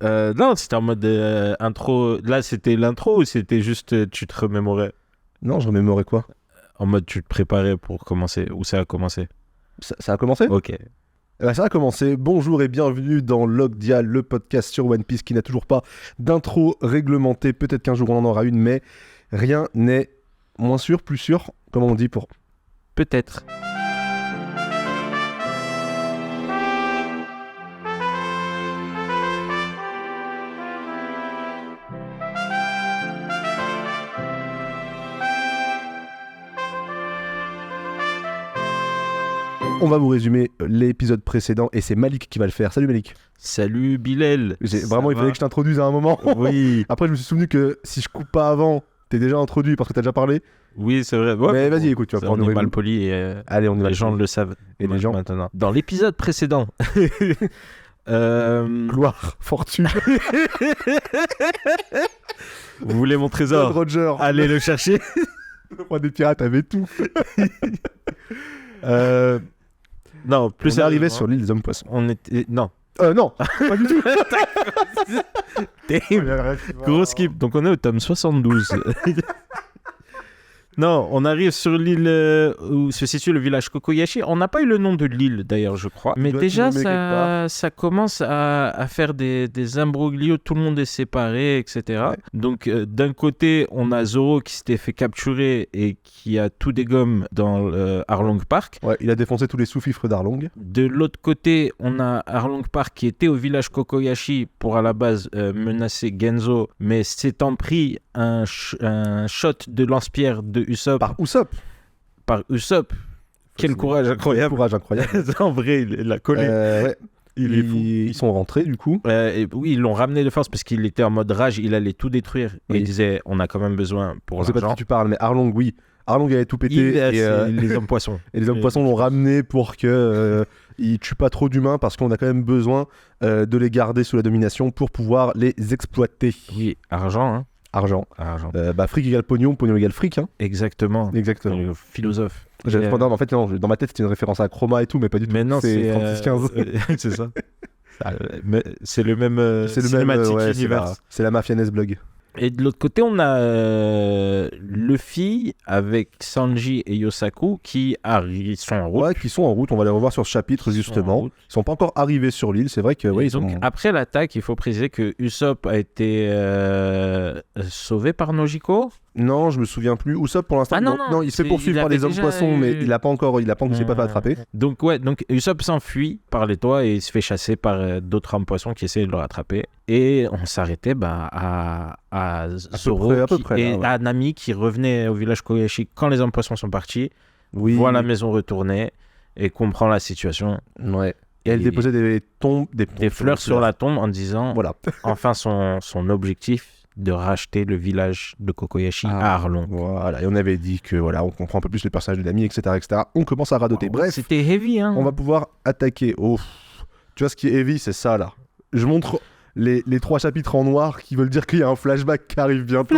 Non, c'était en mode intro. Là, c'était l'intro ou c'était juste tu te remémorais? Non, je remémorais quoi? En mode tu te préparais pour commencer. Ou ça a commencé? Ça a commencé? Ok. Ça a commencé. Bonjour et bienvenue dans Logdia, le podcast sur One Piece qui n'a toujours pas d'intro réglementée. Peut-être qu'un jour on en aura une, mais rien n'est moins sûr, plus sûr, comme on dit pour... Peut-être. On va vous résumer l'épisode précédent et c'est Malik qui va le faire. Salut Malik. Salut Bilal. Vraiment, il fallait que je t'introduise à un moment. Oui. Après, je me suis souvenu que si je coupe pas avant, t'es déjà introduit parce que t'as déjà parlé. Oui, c'est vrai. Ouais, mais vas-y, écoute, tu vas prendre on est nous mal poli et allez, on y va. les gens le savent. Et les gens maintenant. Dans l'épisode précédent. Gloire, fortune. Vous voulez mon trésor? Roger. Allez le chercher. Le roi des pirates avait tout. Non, plus on est arrivé sur l'île des hommes poissons. On était... Non. Non, pas du tout. Gros skip. Donc on est au tome 72. Non, on arrive sur l'île où se situe le village Kokoyashi. On n'a pas eu le nom de l'île d'ailleurs, je crois. Mais déjà, ça commence à faire des imbroglios. Tout le monde est séparé, etc. Ouais. Donc d'un côté, on a Zoro qui s'était fait capturer et qui a tout dégomme dans Arlong Park. Ouais, il a défoncé tous les sous-fifres d'Arlong. De l'autre côté, on a Arlong Park qui était au village Kokoyashi pour à la base menacer Genzo, mais s'étant pris un shot de lance-pierre de Usopp. Par Usopp. Quel courage incroyable. En vrai, il a collé. Ouais. Il est fou. Ils sont rentrés du coup. Et oui, ils l'ont ramené de force parce qu'il était en mode rage, il allait tout détruire. Oui. Et il disait, on a quand même besoin pour l'argent. Je sais pas de qui tu parles, mais Arlong, oui. Arlong avait tout pété. Les hommes poissons. Et les hommes poissons l'ont ramené pour que ils tuent pas trop d'humains parce qu'on a quand même besoin de les garder sous la domination pour pouvoir les exploiter. Oui, argent, hein. Argent. Fric égale pognon, pognon égale fric. Hein. Exactement. Philosophe. En fait, non, dans ma tête, c'était une référence à Chroma et tout, mais pas du tout. Mais non, c'est Francis XV. c'est ça. Mais c'est le même cinématique univers. C'est la Mafianes blog. Et de l'autre côté, on a Luffy avec Sanji et Yosaku qui sont en route. Ouais, qui sont en route. On va les revoir sur ce chapitre, justement. Ils sont pas encore arrivés sur l'île. C'est vrai que... Ouais, donc, après l'attaque, il faut préciser que Usopp a été sauvé par Nojiko. Non, je me souviens plus. Usopp, pour l'instant, non, il se fait poursuivre par les hommes poissons, mais il s'est pas fait attraper. Donc Usopp s'enfuit par les toits et il se fait chasser par d'autres hommes poissons qui essaient de le rattraper. Et on s'arrêtait à Zoro et à Nami qui revenait au village Koyashi quand les hommes poissons sont partis, voit la maison retournée et comprend la situation. Ouais. Et elle déposait des fleurs sur la tombe en disant, voilà, enfin son objectif de racheter le village de Kokoyashi à Arlong. Voilà, et on avait dit que voilà, on comprend un peu plus le personnage de Nami, etc., etc. On commence à radoter. Bref, c'était heavy, hein. On va pouvoir attaquer. Tu vois, ce qui est heavy, c'est ça là. Je montre les 3 chapitres en noir qui veulent dire qu'il y a un flashback qui arrive bientôt.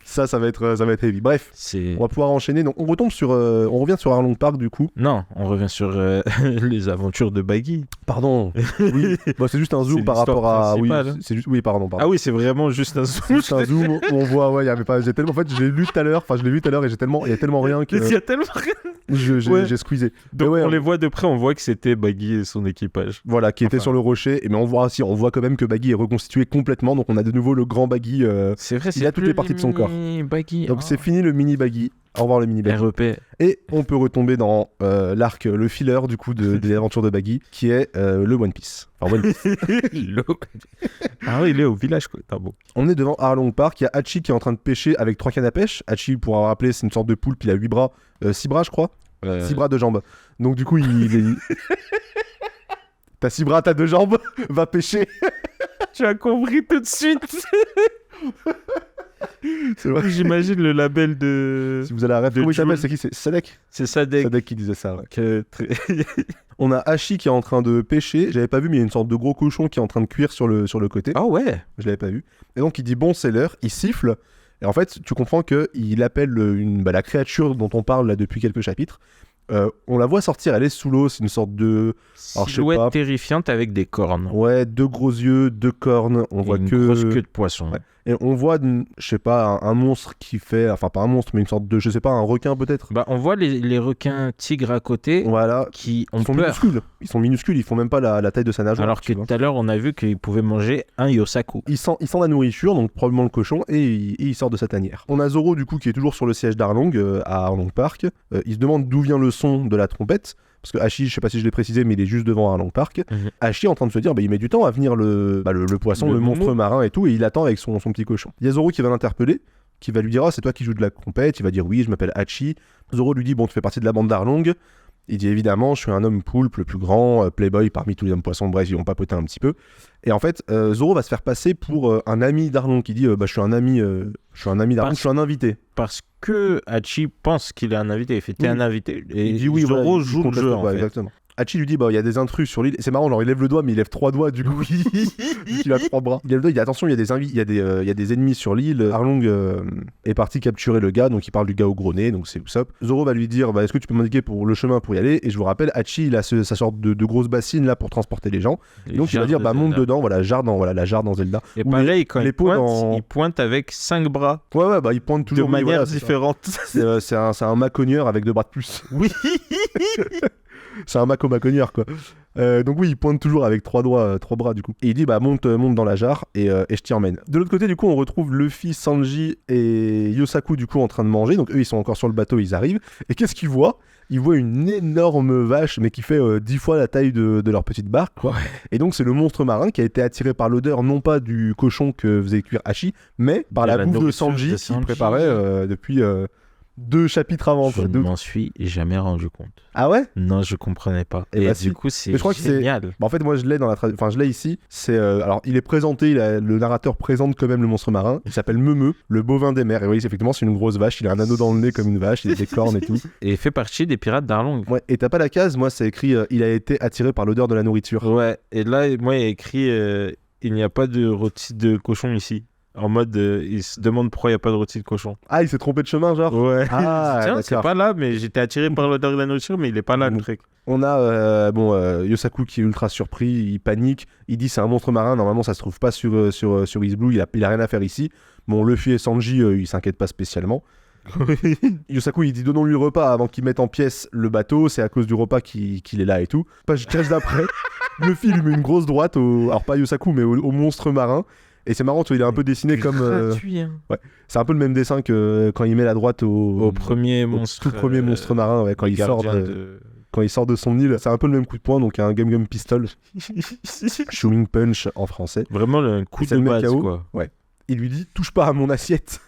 Ça va être heavy. Bref, on va pouvoir enchaîner. Donc on revient sur Arlong Park du coup. Non, on revient sur les aventures de Baggy. Pardon. Oui. C'est juste un zoom par rapport à. Oui, pardon. Ah oui, c'est vraiment juste un zoom. C'est juste un zoom où on voit. Ouais, il y avait pas. J'ai tellement. En fait, je l'ai vu tout à l'heure et il y a tellement rien que. Il y a tellement rien. J'ai squeezé. Donc on les voit de près, on voit que c'était Baggy et son équipage. Voilà, qui était sur le rocher. Mais on voit quand même que Baggy est reconstitué complètement, donc on a de nouveau le grand Baggy. C'est vrai, il a toutes les parties de son corps. Baggy. Donc c'est fini le mini Baggy. Au revoir le mini Baggy. REP. Et on peut retomber dans l'arc, le filler du coup des aventures de Baggy, qui est le One Piece. Enfin One Piece. Ah oui, il est au village quoi. Bon. On est devant Arlong Park, il y a Hachi qui est en train de pêcher avec 3 cannes à pêche. Hachi, pour avoir rappelé, c'est une sorte de poulpe, il a 8 bras, 6 bras je crois. 6 bras, 2 jambes. Donc du coup il T'as 6 bras, t'as 2 jambes, va pêcher. Tu as compris tout de suite. C'est vrai. J'imagine le label de... Si vous allez à la rêve, comment il s'appelle? C'est qui? C'est Sadek? C'est Sadek. Sadek qui disait ça, ouais. On a Hachi qui est en train de pêcher. J'avais pas vu, mais il y a une sorte de gros cochon qui est en train de cuire sur le côté. Ah ouais. Je l'avais pas vu. Et donc il dit bon, c'est l'heure. Il siffle. Et en fait, tu comprends qu'il appelle la créature dont on parle là depuis quelques chapitres. On la voit sortir, elle est sous l'eau, c'est une sorte de... silhouette terrifiante avec des cornes. Ouais, 2 gros yeux, 2 cornes, on voit une grosse queue de poisson. Ouais. Et on voit, je sais pas, un monstre qui fait... Enfin, pas un monstre, mais une sorte de, je sais pas, un requin peut-être. Bah, on voit les requins tigres à côté, voilà, qui ont ils sont peur. Minuscules. Ils sont minuscules, ils font même pas la taille de sa nageoire. Alors que tout à l'heure, on a vu qu'ils pouvaient manger un yosaku. Il sent la nourriture, donc probablement le cochon, et il sort de sa tanière. On a Zoro, du coup, qui est toujours sur le siège d'Arlong, à Arlong Park. Il se demande d'où vient le son de la trompette. Parce que Hachi, je sais pas si je l'ai précisé, mais il est juste devant Arlong Park. Hachi est en train de se dire, il met du temps à venir le poisson, le monstre marin et tout, et il attend avec son petit cochon. Il y a Zoro qui va l'interpeller, qui va lui dire, c'est toi qui joues de la trompette. Il va dire, oui, je m'appelle Hachi. Zoro lui dit, bon, tu fais partie de la bande d'Arlong. Il dit, évidemment, je suis un homme poulpe, le plus grand, playboy parmi tous les hommes poissons. Bref, ils vont papoter un petit peu. Et en fait, Zoro va se faire passer pour un ami d'Arlong, qui dit, je suis un ami d'Arlong, je suis un invité. Parce que Hachi pense qu'il est un invité, il fait t'es un invité, et il dit oui, Zoro joue le jeu, en fait. Exactement. Hachi lui dit, il y a des intrus sur l'île. C'est marrant, genre il lève le doigt, mais il lève 3 doigts du coup. Il a 3 bras. Il lève le doigt, il dit attention, il y a des ennemis sur l'île. Arlong est parti capturer le gars, donc il parle du gars au gros nez, donc c'est Usopp. Zoro va lui dire, est-ce que tu peux m'indiquer pour le chemin pour y aller? Et je vous rappelle, Hachi, il a sa sorte de grosse bassine là pour transporter les gens. Et donc il va dire, monte dedans, voilà, la jarre dans Zelda. Et pareil, quand il pointe avec 5 bras. Ouais, il pointe toujours de manière différente. C'est un macogneur avec 2 bras de plus. Oui. C'est un macogneur quoi. Donc oui, il pointe toujours avec 3 bras du coup. Et il dit monte dans la jarre et je t'y emmène. De l'autre côté du coup on retrouve Luffy, Sanji et Yosaku du coup en train de manger. Donc eux ils sont encore sur le bateau, ils arrivent. Et qu'est-ce qu'ils voient? Ils voient une énorme vache mais qui fait 10 fois la taille de leur petite barque quoi. Ouais. Et donc c'est le monstre marin qui a été attiré par l'odeur non pas du cochon que faisait cuire Hachi, mais par la bouffe de Sanji qu'il préparait depuis... 2 chapitres avant. Je ne m'en suis jamais rendu compte. Ah ouais? Non, je comprenais pas. Et du coup, c'est génial. En fait, moi, je l'ai je l'ai ici. C'est alors, il est présenté. Le narrateur présente quand même le monstre marin. Il s'appelle Meumeu, le bovin des mers. Et oui, effectivement, c'est une grosse vache. Il a un anneau dans le nez comme une vache. Il a des cornes et tout. Et il fait partie des pirates d'Arlong. Ouais. Et t'as pas la case. Moi, c'est écrit. Il a été attiré par l'odeur de la nourriture. Ouais. Et là, moi, il y a écrit. Il n'y a pas de rôti de cochon ici. En mode, il se demande pourquoi il n'y a pas de rôti de cochon. Ah, il s'est trompé de chemin, genre? Ouais. Ah, tiens, c'est pas là, mais j'étais attiré par l'odeur de la nourriture, mais il est pas là, le truc. On a Yosaku qui est ultra surpris, il panique, il dit c'est un monstre marin, normalement ça se trouve pas sur East Blue, il a rien à faire ici. Bon, Luffy et Sanji, ils s'inquiètent pas spécialement. Yosaku il dit donnons-lui le repas avant qu'il mette en pièces le bateau, c'est à cause du repas qu'il est là et tout. Page 15 d'après, Luffy lui met une grosse droite, alors pas Yosaku mais au monstre marin. Et c'est marrant, tu vois, il est un peu dessiné comme... Ouais. C'est un peu le même dessin que quand il met la droite au premier monstre... Tout premier monstre marin, ouais, quand il sort de son île. C'est un peu le même coup de poing, donc un Gum Pistol. Shooting Punch en français. Vraiment un coup de base, quoi. Ouais. Il lui dit, touche pas à mon assiette.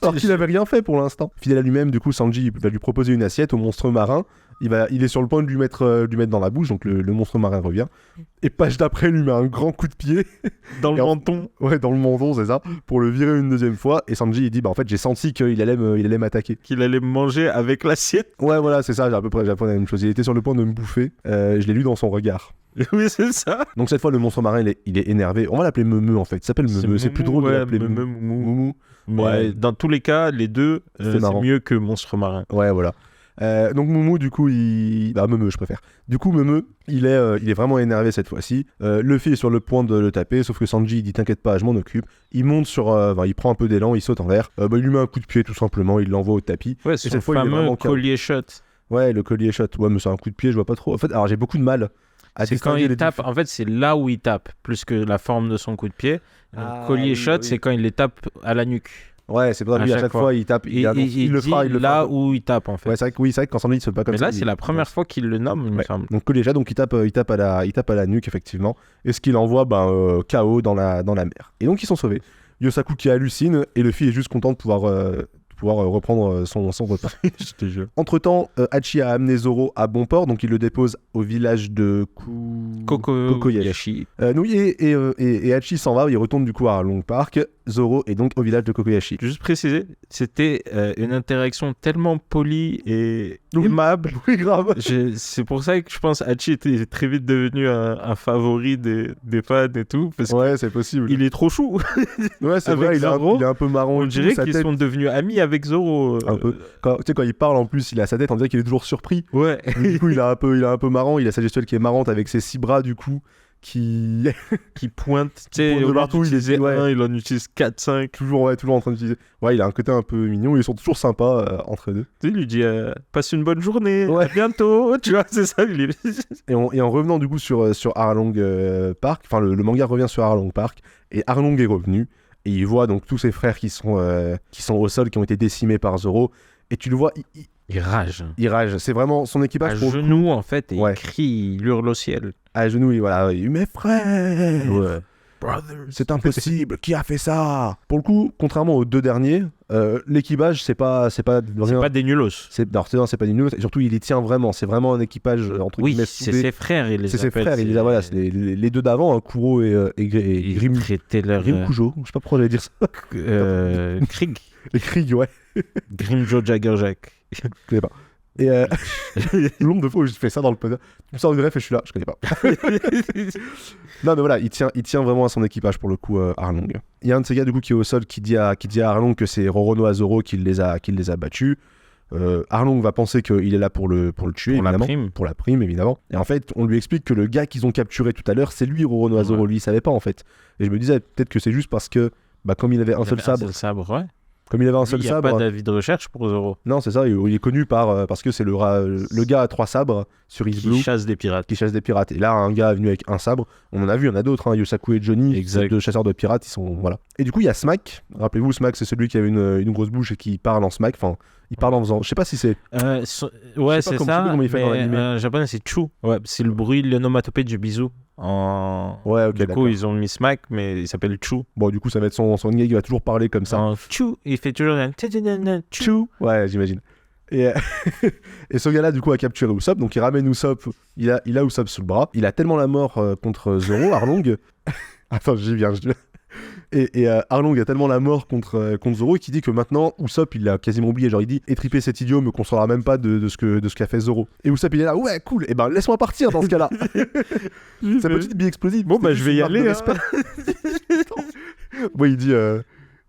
Alors qu'il avait rien fait pour l'instant. Fidèle à lui-même, du coup, Sanji va lui proposer une assiette au monstre marin. Il est sur le point de lui mettre dans la bouche, donc le monstre marin revient. Et page d'après, il lui met un grand coup de pied. Dans le menton. Ouais, dans le menton, c'est ça. Pour le virer une deuxième fois. Et Sanji, il dit, en fait, j'ai senti qu'il allait m'attaquer. Qu'il allait me manger avec l'assiette. Ouais, voilà, c'est ça, j'ai à peu près la même chose. Il était sur le point de me bouffer. Je l'ai lu dans son regard. Oui, c'est ça. Donc cette fois, le monstre marin, il est énervé. On va l'appeler Meumeu, en fait. Il s'appelle Meumeu. C'est plus drôle de l'appeler Meumeu. Ouais, dans tous les cas, les deux, c'est mieux que monstre marin. Ouais, voilà. Donc Moumou, du coup, Meumeu, je préfère. Du coup, Meumeu, il est vraiment énervé cette fois-ci. Luffy est sur le point de le taper, sauf que Sanji, il dit t'inquiète pas, je m'en occupe. Il monte il prend un peu d'élan, il saute en l'air. Il lui met un coup de pied tout simplement, il l'envoie au tapis. Ouais, c'est le fameux collier shot. Ouais, le collier shot. Ouais, mais c'est un coup de pied, je vois pas trop. En fait, alors j'ai beaucoup de mal à c'est quand il tape, en fait, c'est là où il tape, plus que la forme de son coup de pied. Le collier shot, c'est quand il les tape à la nuque. Ouais, c'est pour ça que lui, à chaque fois, il tape. Il le fera là où il tape, en fait. Ouais, c'est vrai que quand Sanji il se bat comme ça. Mais là, c'est la première fois qu'il le nomme, il me semble. Donc, déjà, il tape à la nuque, effectivement. Et ce qu'il envoie, KO dans la mer. Et donc, ils sont sauvés. Yosaku qui hallucine, et Luffy est juste content de pouvoir reprendre son repas. Je te jure. Entre-temps, Hachi a amené Zoro à bon port, donc il le dépose au village de Kokoyashi. Et Hachi s'en va, il retourne du coup à Arlong Park. Zoro est donc au village de Kokoyashi. Juste préciser, c'était une interaction tellement polie et aimable. Oui, grave. C'est pour ça que je pense Hachi était très vite devenu un favori des fans et tout. Parce ouais, c'est possible. Il est trop chou. Ouais, c'est vrai, il est un peu marrant. On dirait qu'ils sont devenus amis avec Zoro. Un peu. Tu sais, quand il parle en plus, il a sa tête, on dirait qu'il est toujours surpris. Ouais. Du coup, il est un peu marrant. Il a sa gestuelle qui est marrante avec ses 6 bras, du coup. Qui pointe, tu sais, de partout, il en utilise 4-5. Toujours en train d'utiliser. Ouais, il a un côté un peu mignon, ils sont toujours sympas entre deux. Tu sais, il lui dit passe une bonne journée, à bientôt, tu vois, c'est ça. Et en revenant du coup sur Arlong Park, enfin le manga revient sur Arlong Park, et Arlong est revenu, et il voit donc tous ses frères qui sont au sol, qui ont été décimés par Zoro, et tu le vois, il rage. Il rage, c'est vraiment son équipage. À genoux, en fait, et il crie, il hurle au ciel. À genoux, voilà. Mes frères, Brothers. C'est impossible, qui a fait ça? Pour le coup, contrairement aux 2 derniers, l'équipage, c'est pas des nulos. C'est pas des nulos, et surtout, il y tient vraiment. C'est vraiment un équipage, entre guillemets, c'est ses frères, c'est ses frères, voilà, c'est les 2 d'avant, hein, Kuro et Grim. Grim Kujo, je sais pas pourquoi j'allais dire ça. Krieg. Et Krieg, ouais. Grimjo Jaggerjack. Je connais pas. Et le nombre de fois où j'ai fait ça dans le podcast, tu me sors une ref et je suis là, je connais pas. Non mais voilà, il tient vraiment à son équipage pour le coup, Arlong. Il y a un de ces gars du coup qui est au sol qui dit à Arlong que c'est Roronoa Zoro qui les a battus. Arlong va penser qu'il est là pour le tuer, évidemment. Pour la prime, évidemment. Et en fait, on lui explique que le gars qu'ils ont capturé tout à l'heure, c'est lui, Roronoa Zoro. Lui, il savait pas en fait. Et je me disais peut-être que c'est juste parce que, comme il avait un seul sabre. Ouais. Comme il avait un seul sabre. Il n'y a pas d'avis de recherche pour Zoro. Non, c'est ça, il est connu parce que c'est le gars à 3 sabres sur East Blue. Qui chasse des pirates. Et là, un gars est venu avec un sabre. On en a vu, il y en a d'autres, hein, Yosaku et Johnny, 2 chasseurs de pirates, ils sont. Voilà. Et du coup, il y a Smack. Rappelez-vous, Smack, c'est celui qui avait une grosse bouche et qui parle en Smack. Enfin, il parle en faisant. Je sais pas si c'est. Ouais, c'est ça. En japonais, c'est Chu. Ouais, c'est le bruit, l'onomatopée du bisou. Ouais, ok. Du coup, ils ont mis Smack, mais il s'appelle Chu. Bon, du coup, ça va être son gars qui va toujours parler comme ça. Chu, il fait toujours un Chu. Ouais, j'imagine. Et ce gars-là, du coup, a capturé Usopp. Donc, il ramène Usopp. Il a Usopp sous le bras. Il a tellement la mort contre Zoro, Arlong. Attends, j'y viens. Et Arlong a tellement la mort contre Zoro qu'il dit que maintenant Usopp il l'a quasiment oublié, genre il dit étriper cet idiot, me consolera même pas de ce qu'a fait Zoro. Et Usopp il est là, ouais cool, et ben laisse-moi partir dans ce cas-là. Sa petite bille explosive. Bon bah je vais y aller. Bon, il dit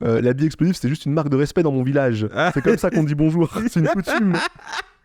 la bille explosive c'était juste une marque de respect dans mon village. C'est comme ça qu'on dit bonjour, c'est une coutume.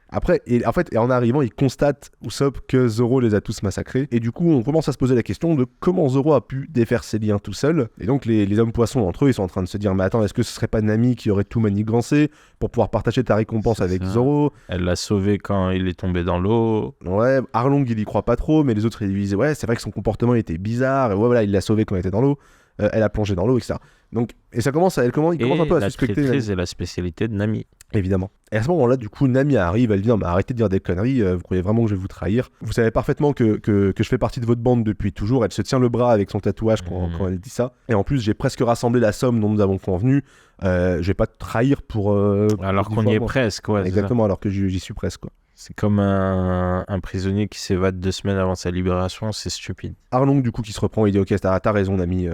Après, et en arrivant, il constate Usopp que Zoro les a tous massacrés. Et du coup, on commence à se poser la question de comment Zoro a pu défaire ses liens tout seul. Et donc, les hommes poissons entre eux, ils sont en train de se dire mais attends, est-ce que ce serait pas Nami qui aurait tout manigancé pour pouvoir partager ta récompense avec Zoro? Elle l'a sauvé quand il est tombé dans l'eau. Ouais, Arlong, il y croit pas trop, mais les autres, ils lui disent ouais, c'est vrai que son comportement était bizarre. Et ouais, voilà, il l'a sauvé quand il était dans l'eau. Elle a plongé dans l'eau, etc. Donc, et ça commence, il commence un peu à suspecter. La traîtrise est la spécialité de Nami. Évidemment. Et à ce moment-là, du coup, Nami arrive, elle dit non, mais arrêtez de dire des conneries, vous croyez vraiment que je vais vous trahir? Vous savez parfaitement que je fais partie de votre bande depuis toujours. Elle se tient le bras avec son tatouage quand elle dit ça. Et en plus, j'ai presque rassemblé la somme dont nous avons convenu. Je vais pas te trahir pour. Alors qu'on y est presque, ouais. Exactement, alors que j'y suis presque, quoi. C'est comme un prisonnier qui s'évade 2 semaines avant sa libération, c'est stupide. Arlong, du coup, qui se reprend, il dit ok, t'as raison, Nami,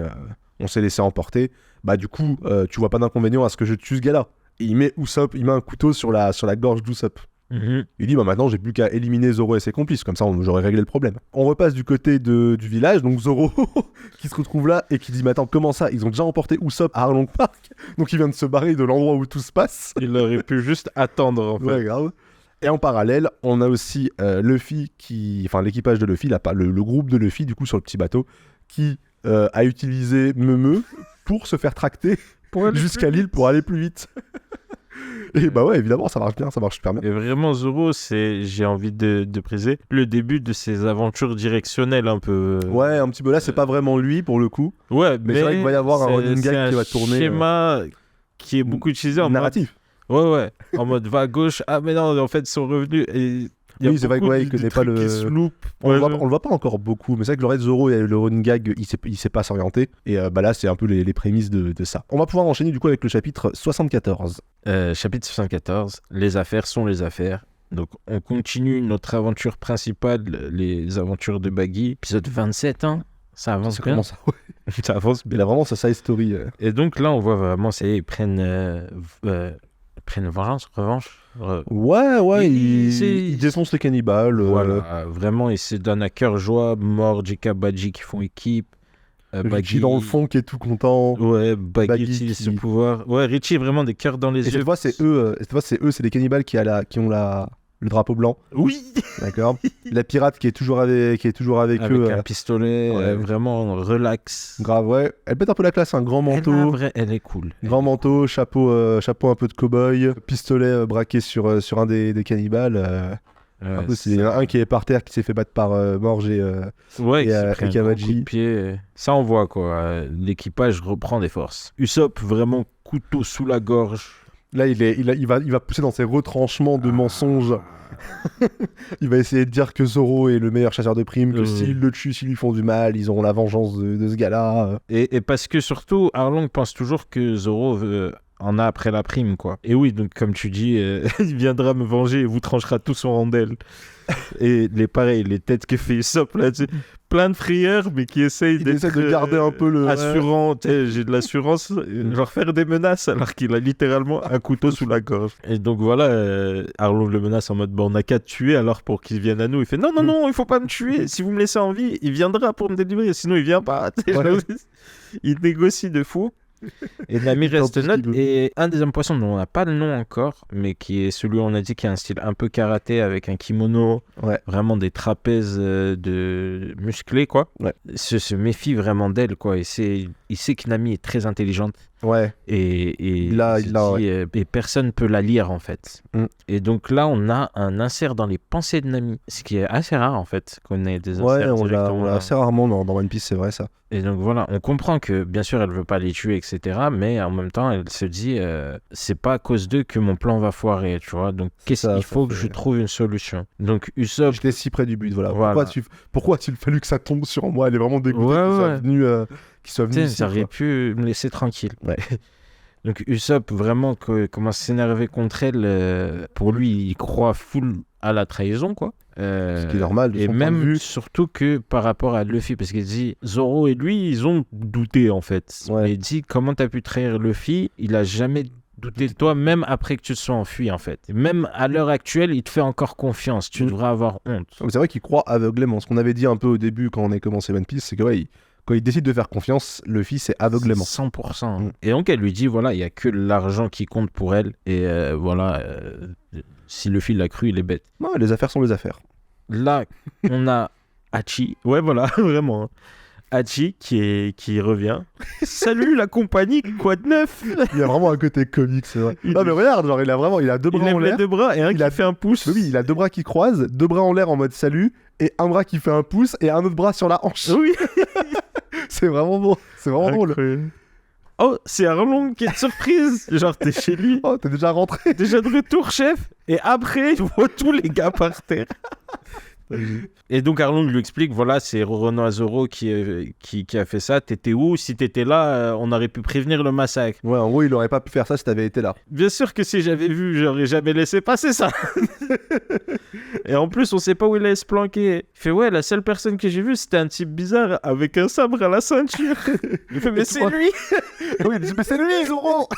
on s'est laissé emporter. Bah, du coup, tu vois pas d'inconvénient à ce que je tue ce gars-là. Et il met un couteau sur la gorge d'Usopp. Il dit bah maintenant j'ai plus qu'à éliminer Zoro et ses complices, comme ça j'aurais réglé le problème. On repasse du côté du village, donc Zoro qui se retrouve là et qui dit mais attends, comment ça, ils ont déjà emporté Usopp à Arlong Park, donc il vient de se barrer de l'endroit où tout se passe. Il aurait pu juste attendre en fait. Ouais, grave. Et en parallèle, on a aussi Luffy l'équipage de Luffy, le groupe de Luffy du coup sur le petit bateau, qui a utilisé Meumeu pour se faire tracter jusqu'à l'île pour aller plus vite. Et bah ouais, évidemment, ça marche bien, ça marche super bien. Et vraiment, Zoro, j'ai envie de préciser, le début de ses aventures directionnelles un peu. Ouais, un petit peu là, c'est pas vraiment lui pour le coup. Ouais, mais c'est vrai qu'il va y avoir un running gag qui va tourner. C'est un schéma qui est beaucoup utilisé en narratif. Ouais, en mode va à gauche, ah mais non, en fait, ils sont revenus et... Oui, c'est vrai qu'il connaît pas le. On le voit pas encore beaucoup, mais c'est vrai que le reste Zoro et le running gag, il sait pas s'orienter. Et là, c'est un peu les prémices de ça. On va pouvoir enchaîner du coup avec le chapitre 74. Chapitre 74, les affaires sont les affaires. Donc, on continue notre aventure principale, les aventures de Baggy, épisode 27, hein. Ça avance Ça bien. commence à... Ça avance bien. Il a vraiment sa side story. Et donc là, on voit vraiment, ça y est, ils prennent revanche. Ouais, il défonce les cannibales. Voilà, vraiment, ils se donnent à cœur joie. Mort, Jika, Badji qui font équipe. Richie dans le fond qui est tout content. Ouais, Baggy utilise ce pouvoir. Ouais, Richie, vraiment des cœurs dans les yeux. Cette fois, c'est eux, c'est les cannibales qui ont le drapeau blanc. Oui. D'accord. La pirate qui est toujours avec eux. Avec un pistolet, vraiment relax. Grave, ouais. Elle pète un peu la classe, un grand manteau. Elle est cool. Grand manteau, chapeau un peu de cow-boy, pistolet braqué sur un des cannibales. Il y en a un qui est par terre qui s'est fait battre par Morge et Kamadji. Ça on voit quoi, l'équipage reprend des forces. Usopp vraiment couteau sous la gorge. Là il va pousser dans ses retranchements de mensonges. Il va essayer de dire que Zoro est le meilleur chasseur de primes, que s'ils le tuent, s'ils lui font du mal, ils auront la vengeance de ce gars-là. Et parce que surtout Arlong pense toujours que Zoro en a après la prime, quoi. Et oui, donc comme tu dis, il viendra me venger et vous tranchera tout son rondelle. Et les têtes que fait Usopp là-dessus, plein de frayeurs, mais qui essayent de garder un peu le... assurant, j'ai de l'assurance, genre faire des menaces alors qu'il a littéralement un couteau sous la gorge. Et donc voilà, Arlong le menace en mode, bon, on n'a qu'à te tuer alors pour qu'il vienne à nous. Il fait, non, il faut pas me tuer, si vous me laissez en vie, il viendra pour me délivrer, sinon il vient pas. Ouais. Il négocie de fou. Et Nami reste neutre. Et un des hommes poissons dont on n'a pas le nom encore, mais qui est celui où on a dit qui a un style un peu karaté avec un kimono, vraiment des trapèzes de musclés, quoi. Ouais. Se méfie vraiment d'elle, quoi. Il sait que Nami est très intelligente. Ouais. Et personne peut la lire, en fait. Et donc là, on a un insert dans les pensées de Nami, ce qui est assez rare, en fait, qu'on ait des inserts directement. On l'a assez rarement dans One Piece, c'est vrai, ça. Et donc voilà, on comprend que bien sûr elle veut pas les tuer, etc. Mais en même temps, elle se dit c'est pas à cause d'eux que mon plan va foirer, tu vois. Donc il faut que je trouve une solution. Donc Usopp. J'étais si près du but, voilà. Pourquoi a-t-il fallu que ça tombe sur moi? Elle est vraiment dégoûtée qu'il soit venu. Ça aurait pu me laisser tranquille. Ouais. Donc Usopp vraiment commence à s'énerver contre elle. Pour lui, il croit full à la trahison, quoi. Ce qui est normal de son point de vue. Et même surtout que par rapport à Luffy, parce qu'il dit Zoro et lui, ils ont douté en fait. Ouais. Il dit comment t'as pu trahir Luffy? Il a jamais douté de toi, même après que tu te sois enfui en fait. Et même à l'heure actuelle, il te fait encore confiance. Tu devrais avoir honte. C'est vrai qu'il croit aveuglément. Ce qu'on avait dit un peu au début quand on a commencé One Piece, c'est que quand il décide de faire confiance, Luffy, c'est aveuglément. 100%. Et donc, elle lui dit, voilà, il n'y a que l'argent qui compte pour elle. Et si Luffy l'a cru, il est bête. Non, les affaires sont les affaires. Là, on a Hachi. Ouais, voilà, vraiment. Hachi qui revient. Salut la compagnie, quoi de neuf? Il a vraiment un côté comique, c'est vrai. Non mais regarde, genre il a deux bras en l'air. Il a deux bras et un qui fait un pouce. Oui, il a deux bras qui croisent, deux bras en l'air en mode salut, et un bras qui fait un pouce et un autre bras sur la hanche. Oui. C'est vraiment bon, c'est vraiment drôle. Oh, c'est Arlong qui est de surprise. Genre, t'es chez lui. Oh, t'es déjà rentré. Déjà de retour, chef. Et après, il voit tous les gars par terre. Et donc Arlong lui explique, voilà, c'est Roronoa Zoro qui a fait ça. T'étais où? Si t'étais là, on aurait pu prévenir le massacre. Ouais, en gros, il aurait pas pu faire ça si t'avais été là. Bien sûr que si j'avais vu, j'aurais jamais laissé passer ça. Et en plus, on sait pas où il allait se planquer. Il fait, ouais, la seule personne que j'ai vue, c'était un type bizarre avec un sabre à la ceinture. Il fait, mais c'est lui. Oui, mais c'est lui, Zoro.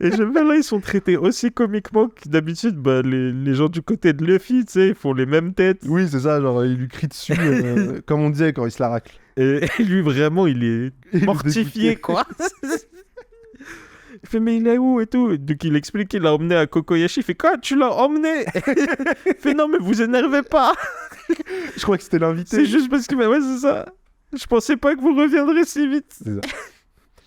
Et j'aime bien, là, ils sont traités aussi comiquement que d'habitude, bah, les gens du côté de Luffy, tu sais, ils font les mêmes têtes. Oui, c'est ça, genre, il lui crie dessus, comme on disait quand il se la racle. Et lui, vraiment, il est mortifié, quoi. Il fait, mais il est où et tout? Donc il explique qu'il l'a emmené à Kokoyashi. Il fait, quoi? Tu l'as emmené? Il fait, non, mais vous énervez pas. Je crois que c'était l'invité. C'est juste parce que, ouais, c'est ça. Je pensais pas que vous reviendrez si vite. C'est ça.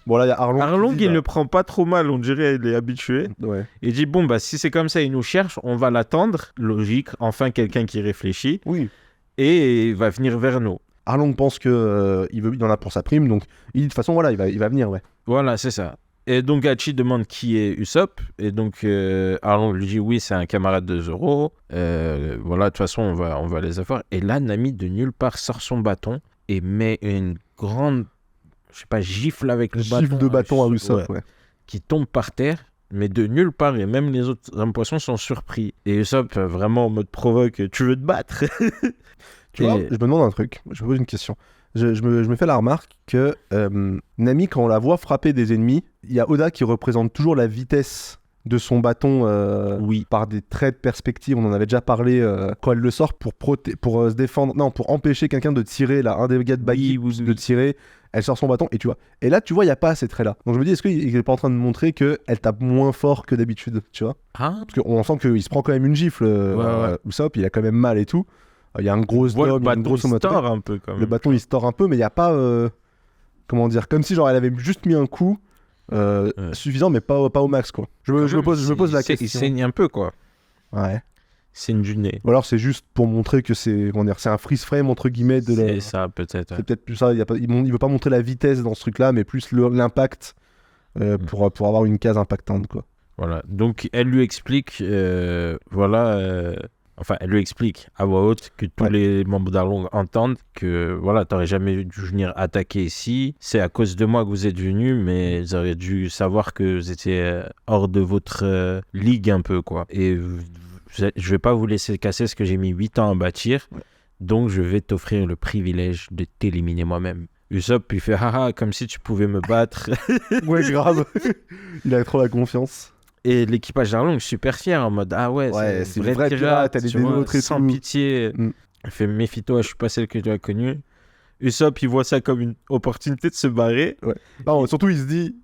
Bon, là, il y a Arlong. Arlong, il le prend pas trop mal, on dirait, il est habitué. Ouais. Il dit, bon, bah, si c'est comme ça, il nous cherche, on va l'attendre. Logique, enfin, quelqu'un qui réfléchit. Oui. Et il va venir vers nous. Arlong pense qu'il en a pour sa prime, donc il dit, de toute façon, voilà, il va venir, ouais. Voilà, c'est ça. Et donc Hachi demande qui est Usopp. Et donc Arlong lui dit oui, c'est un camarade de Zoro. Voilà, de toute façon, on va les avoir. Et là, Nami de nulle part sort son bâton et met une grande, je sais pas, gifle avec le bâton. Gifle de bâton à Usopp, ouais. Qui tombe par terre. Mais de nulle part, et même les autres hommes poissons sont surpris. Et Usopp, vraiment en mode provoque, tu veux te battre? Tu vois, je me demande un truc, je me pose une question. je me fais la remarque que Nami, quand on la voit frapper des ennemis, il y a Oda qui représente toujours la vitesse de son bâton par des traits de perspective. On en avait déjà parlé quand elle le sort pour se défendre, non, pour empêcher quelqu'un de tirer, là, un des gars de Baki de tirer. Elle sort son bâton et tu vois. Et là, tu vois, il n'y a pas ces traits-là. Donc je me dis, est-ce qu'il n'est pas en train de montrer qu'elle tape moins fort que d'habitude, tu vois? Parce qu'on sent qu'il se prend quand même une gifle, Usopp, il a quand même mal et tout. Il y a un gros dom, il y a une grosse moto. Un peu, quand même. Le bâton, il se tord un peu, mais il n'y a pas... comment dire? Comme si genre elle avait juste mis un coup suffisant, mais pas au max, quoi. Je me pose la question. Il saigne un peu, quoi. Ouais. C'est du nez. Ou alors c'est juste pour montrer que c'est un freeze frame entre guillemets de c'est ça peut-être. C'est peut-être plus ça. Il veut pas montrer la vitesse dans ce truc-là, mais plus l'impact pour avoir une case impactante, quoi. Voilà. Donc elle lui explique, enfin elle lui explique à voix haute que tous les membres d'Arlong entendent que voilà, t'aurais jamais dû venir attaquer ici. C'est à cause de moi que vous êtes venus, mais vous auriez dû savoir que vous étiez hors de votre ligue un peu, quoi. Et je vais pas vous laisser casser ce que j'ai mis 8 ans à bâtir, donc je vais t'offrir le privilège de t'éliminer moi-même. Usopp lui fait haha, comme si tu pouvais me battre. Ouais, grave. Il a trop la confiance. Et l'équipage d'Arlong super fier en mode c'est vrai pirate, elle est démontrée sans pitié. Il fait méfie-toi, je suis pas celle que tu as connue. Usopp il voit ça comme une opportunité de se barrer. Ouais. Non, surtout il se dit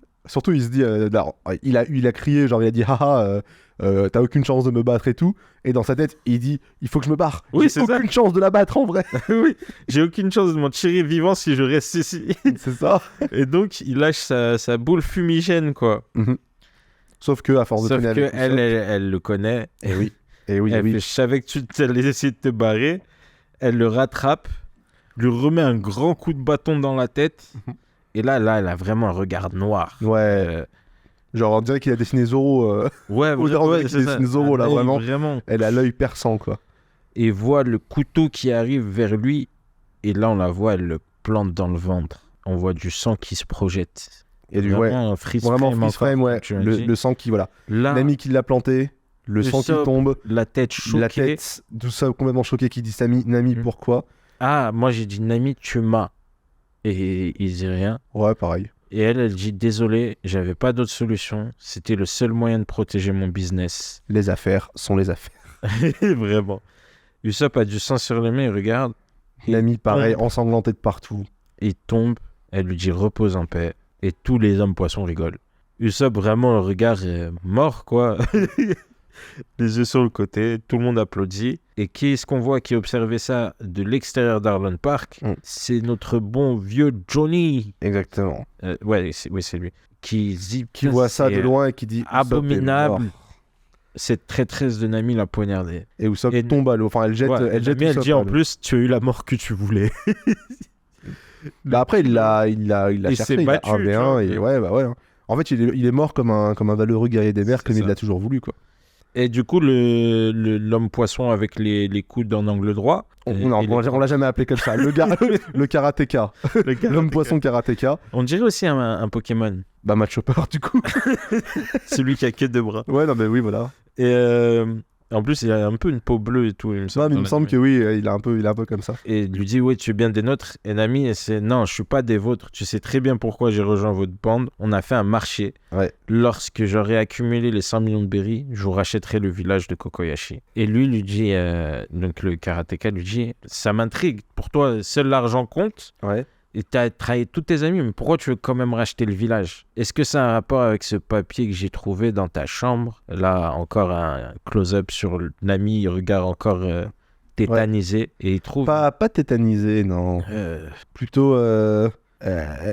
il a crié, genre il a dit haha, t'as aucune chance de me battre et tout, et dans sa tête il dit il faut que je me barre. Oui, j'ai aucune chance de la battre en vrai. Oui, j'ai aucune chance de m'en tirer vivant si je reste ici. C'est ça. Et donc il lâche sa boule fumigène, quoi. Sauf que à force de traîner avec Usopp, elle le connaît. Et oui. Elle fait, je savais que tu allais essayer de te barrer. Elle le rattrape, lui remet un grand coup de bâton dans la tête. Et là, elle a vraiment un regard noir. Ouais. Genre, on dirait qu'il a dessiné Zoro. Ouais, c'est ça. Zoro, là, vraiment. Elle a l'œil perçant, quoi. Et voit le couteau qui arrive vers lui. Et là, on la voit, elle le plante dans le ventre. On voit du sang qui se projette. Et vraiment, freeze frame, ouais. Le sang qui, voilà. Nami qui l'a planté, le sang qui tombe. La tête choquée. Tout ça complètement choqué, qui dit Nami, pourquoi? Ah, moi, j'ai dit Nami, tu m'as. Et il dit rien. Ouais, pareil. Et elle dit désolé, j'avais pas d'autre solution. C'était le seul moyen de protéger mon business. Les affaires sont les affaires. Vraiment. Usopp a du sang sur les mains, il regarde. Nami, pareil, ensanglanté de partout. Il tombe, elle lui dit repose en paix. Et tous les hommes poissons rigolent. Usopp, vraiment, le regard est mort, quoi. Les yeux sur le côté, tout le monde applaudit. Et qui est-ce qu'on voit qui observait ça de l'extérieur d'Arlong Park? C'est notre bon vieux Johnny. Exactement. C'est lui. Qui voit ça de loin et qui dit abominable. Cette traîtresse de Nami l'a poignardée. Et Usopp tombe à l'eau. Enfin, elle jette Nami, elle dit en plus, tu as eu la mort que tu voulais. Bah après, il l'a cherché, il a 1v1 et ouais. En fait, il est mort comme un valeureux guerrier des mers, comme il l'a toujours voulu, quoi. Et du coup, l'homme poisson avec les coudes en angle droit. On l'a jamais appelé comme ça. Le karatéka. L'homme poisson karatéka. On dirait aussi un Pokémon. Bah, Machopper, du coup. Celui qui a que 2 bras. Ouais, non, mais oui, voilà. Et en plus, il a un peu une peau bleue et tout. Il me semble que oui, il est un peu comme ça. Et il lui dit, oui, tu es bien des nôtres. Et Nami, c'est non, je suis pas des vôtres. Tu sais très bien pourquoi j'ai rejoint votre bande. On a fait un marché. Ouais. Lorsque j'aurai accumulé les 100 millions de berries, je vous rachèterai le village de Kokoyashi. Et lui dit, donc le karatéka lui dit, ça m'intrigue. Pour toi, seul l'argent compte. Ouais. Et t'as trahi tous tes amis, mais pourquoi tu veux quand même racheter le village? Est-ce que ça a un rapport avec ce papier que j'ai trouvé dans ta chambre? Là, encore un close-up sur Nami, il regarde encore tétanisé, et il trouve... Pas tétanisé, non. Plutôt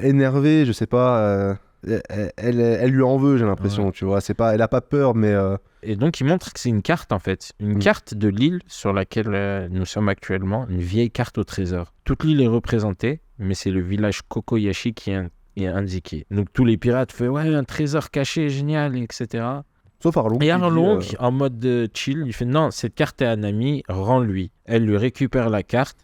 énervé, je sais pas. Elle lui en veut, j'ai l'impression, tu vois. Elle a pas peur, mais... Et donc, il montre que c'est une carte, en fait. Une carte de l'île sur laquelle nous sommes actuellement. Une vieille carte au trésor. Toute l'île est représentée, mais c'est le village Kokoyashi qui est indiqué. Donc, tous les pirates font « Ouais, un trésor caché, génial, etc. » Sauf Arlong. Et Arlong, en mode chill, il fait « Non, cette carte est à Nami, rends-lui. » Elle lui récupère la carte.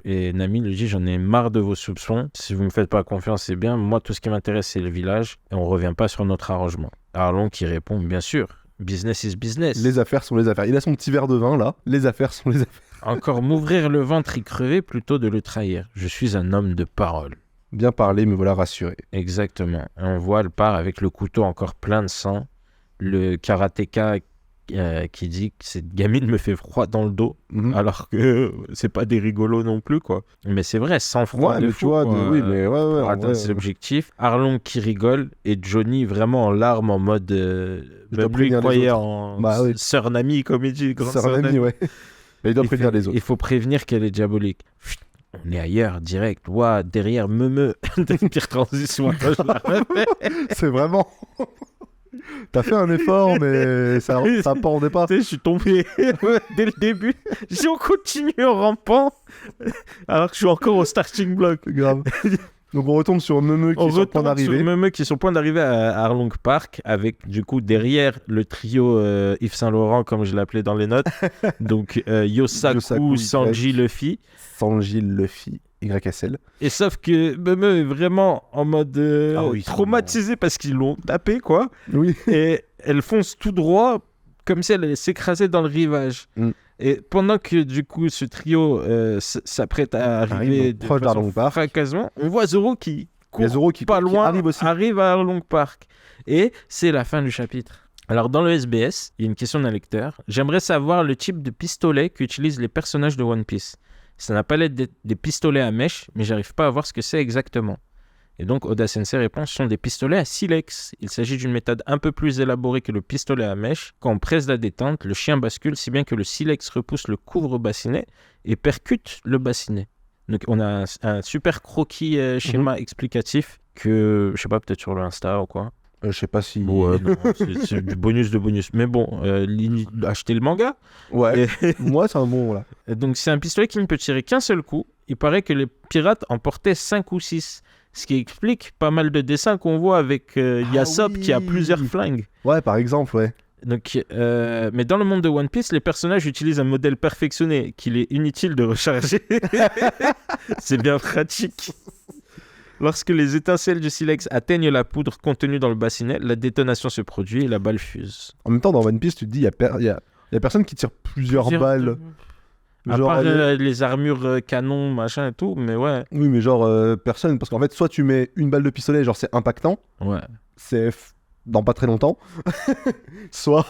Et Nami lui dit « J'en ai marre de vos soupçons. Si vous me faites pas confiance, c'est bien. Moi, tout ce qui m'intéresse, c'est le village. Et on revient pas sur notre arrangement. » Arlong qui répond « Bien sûr. Business is business. » Les affaires sont les affaires. Il a son petit verre de vin, là. Les affaires sont les affaires. Encore m'ouvrir le ventre y crever plutôt de le trahir. Je suis un homme de parole. Bien parlé, me voilà rassuré. Exactement. Et on voit, elle part avec le couteau encore plein de sang. Le karatéka qui dit que cette gamine me fait froid dans le dos, alors que c'est pas des rigolos non plus, quoi. Mais c'est vrai, sans froid de fou, tu vois, oui, mais ouais, pour atteindre ses objectifs. Arlong qui rigole et Johnny vraiment en larmes en mode même lui croyait en sœur Nami, comme il dit, grande sœur Nami, ouais. Mais il doit prévenir les autres. Il faut prévenir qu'elle est diabolique. On est ailleurs, direct. Ouah, derrière, pire transition. C'est vraiment... T'as fait un effort, mais ça pendait pas. Je suis tombé dès le début. J'ai continué en rampant, alors que je suis encore au starting block. Grave. Donc on retombe sur Meumeu qui est sur le point d'arriver. Meumeu qui est sur le point d'arriver à Arlong Park, avec du coup derrière le trio Yves Saint-Laurent, comme je l'appelais dans les notes. Donc Yosaku, Sanji, Luffy. Sanji, Luffy. YSL. Et sauf que Meumeu est vraiment en mode traumatisé parce qu'ils l'ont tapé, quoi. Oui. Et elle fonce tout droit comme si elle allait s'écraser dans le rivage. Et pendant que du coup ce trio s'apprête à arriver proche d'Arlong Park, on voit Zoro qui court pas loin, arrive à Arlong Park. Et c'est la fin du chapitre. Alors dans le SBS, il y a une question d'un lecteur. J'aimerais savoir le type de pistolet qu'utilisent les personnages de One Piece. Ça n'a pas l'air d'être des pistolets à mèche, mais j'arrive pas à voir ce que c'est exactement. Et donc Oda Sensei répond, ce sont des pistolets à silex. Il s'agit d'une méthode un peu plus élaborée que le pistolet à mèche. Quand on presse la détente, le chien bascule si bien que le silex repousse le couvre-bassinet et percute le bassinet. Donc on a un super croquis schéma explicatif que, je sais pas, peut-être sur l'Insta ou quoi. Je sais pas si... Ouais, non, c'est du bonus de bonus. Mais bon, achetez le manga. Ouais, moi c'est un bon, là. Donc c'est un pistolet qui ne peut tirer qu'un seul coup. Il paraît que les pirates en portaient 5 ou 6. Ce qui explique pas mal de dessins qu'on voit avec Yasop qui a plusieurs flingues. Ouais, par exemple, ouais. Donc, mais dans le monde de One Piece, les personnages utilisent un modèle perfectionné qu'il est inutile de recharger. C'est bien pratique. Lorsque les étincelles du silex atteignent la poudre contenue dans le bassinet, la détonation se produit et la balle fuse. En même temps, dans One Piece, tu te dis, il y a personne qui tire plusieurs balles. À part les armures canons, machin et tout, mais ouais. Oui, mais genre, personne. Parce qu'en fait, soit tu mets une balle de pistolet, genre c'est impactant. Ouais. C'est dans pas très longtemps. soit...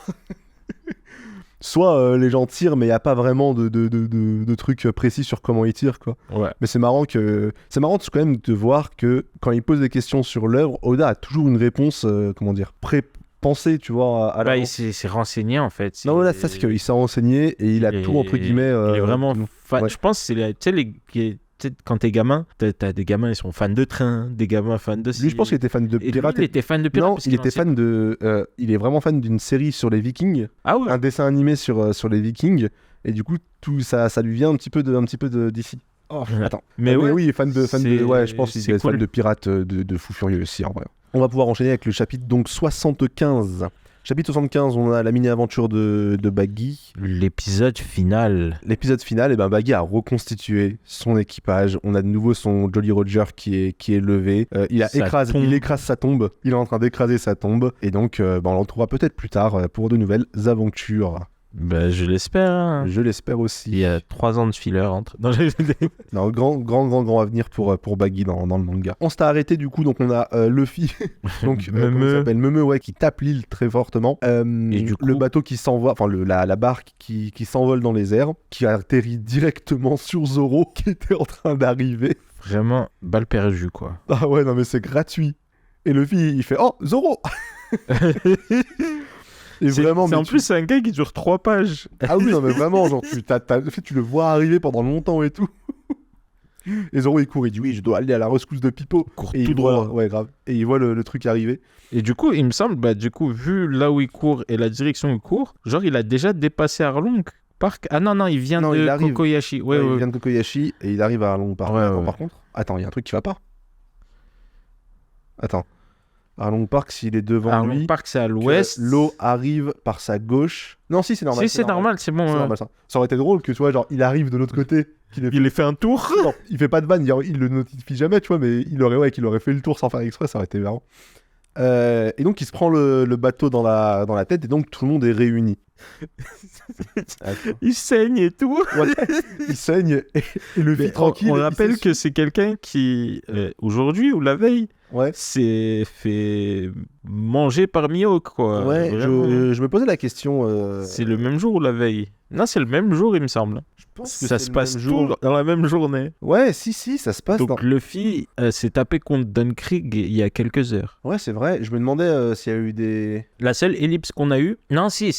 Soit les gens tirent, mais il n'y a pas vraiment de trucs précis sur comment ils tirent, quoi. Ouais. Mais c'est marrant quand même de voir que quand il pose des questions sur l'œuvre, Oda a toujours une réponse, pré-pensée, tu vois. Il s'est renseigné, en fait. Non, là, ça, c'est qu'il s'est renseigné et il a tout, entre guillemets... il est vraiment... Ouais. Je pense que c'est quand t'es gamin, t'as des gamins, ils sont fans de train, des gamins fans de... Lui, je pense qu'il était fan de pirates. Il était fan de pirates. Non, il était fan de... il est vraiment fan d'une série sur les Vikings. Ah ouais. Un dessin animé sur les Vikings. Et du coup, tout ça lui vient un petit peu d'ici. Oh, attends. Mais oui, il est fan de... Ouais, je pense qu'il est fan de pirates de fou furieux aussi, en vrai. On va pouvoir enchaîner avec le chapitre donc 75. Chapitre 75, on a la mini-aventure de Baggy. L'épisode final. Et ben Baggy a reconstitué son équipage. On a de nouveau son Jolly Roger qui est levé. Il écrase sa tombe. Il est en train d'écraser sa tombe. Et donc, on le retrouvera peut-être plus tard pour de nouvelles aventures. Ben, je l'espère. Hein. Je l'espère aussi. Il y a 3 ans de filler entre. Non, grand avenir pour Baggy dans le manga. On s'est arrêté du coup, donc on a Luffy, donc Meumeu, ouais, qui tape l'île très fortement. Et du coup... Le bateau qui s'envoie, enfin la barque qui s'envole dans les airs, qui atterrit directement sur Zoro qui était en train d'arriver. Vraiment balle perdue, quoi. Ah ouais, non mais c'est gratuit. Et Luffy il fait « Oh, Zoro !» Et vraiment, en plus, c'est un gars qui dure 3 pages. Ah oui, non, mais vraiment, genre, tu le vois arriver pendant longtemps et tout. Et Zoro, il court, il dit oui, je dois aller à la rescousse de Pipo. Court tout droit. Ouais, grave. Et il voit le truc arriver. Et du coup, il me semble, vu là où il court et la direction où il court, genre, il a déjà dépassé Arlong Park. Ah non, il vient de Kokoyashi. Ouais, il vient de Kokoyashi et il arrive à Arlong Park. Par contre, attends, il y a un truc qui va pas. Attends. Arlong Park, s'il est devant lui... Arlong Park, c'est à l'ouest. L'eau arrive par sa gauche. Non, si, c'est normal. Si, c'est normal, c'est bon. C'est normal, ça aurait été drôle que, tu vois, genre, il arrive de l'autre côté. Il ait fait un tour. Non, il fait pas de vanne, il le notifie jamais, tu vois, mais qu'il aurait fait le tour sans faire exprès, ça aurait été marrant. Et donc, il se prend le bateau dans la tête, et donc, tout le monde est réuni. Il saigne et tout. Ouais, il saigne et le vit tranquille. On rappelle que c'est quelqu'un qui, aujourd'hui ou la veille, ouais. s'est fait manger par Mihawk, quoi. Ouais, je me posais la question. C'est le même jour ou la veille? Non, c'est le même jour, il me semble. Je pense que ça se passe tout dans la même journée. Ouais, si, ça se passe. Donc Luffy s'est tapé contre Dunkrig il y a quelques heures. Ouais, c'est vrai. Je me demandais s'il y a eu des... La seule ellipse qu'on a eue... Non, si,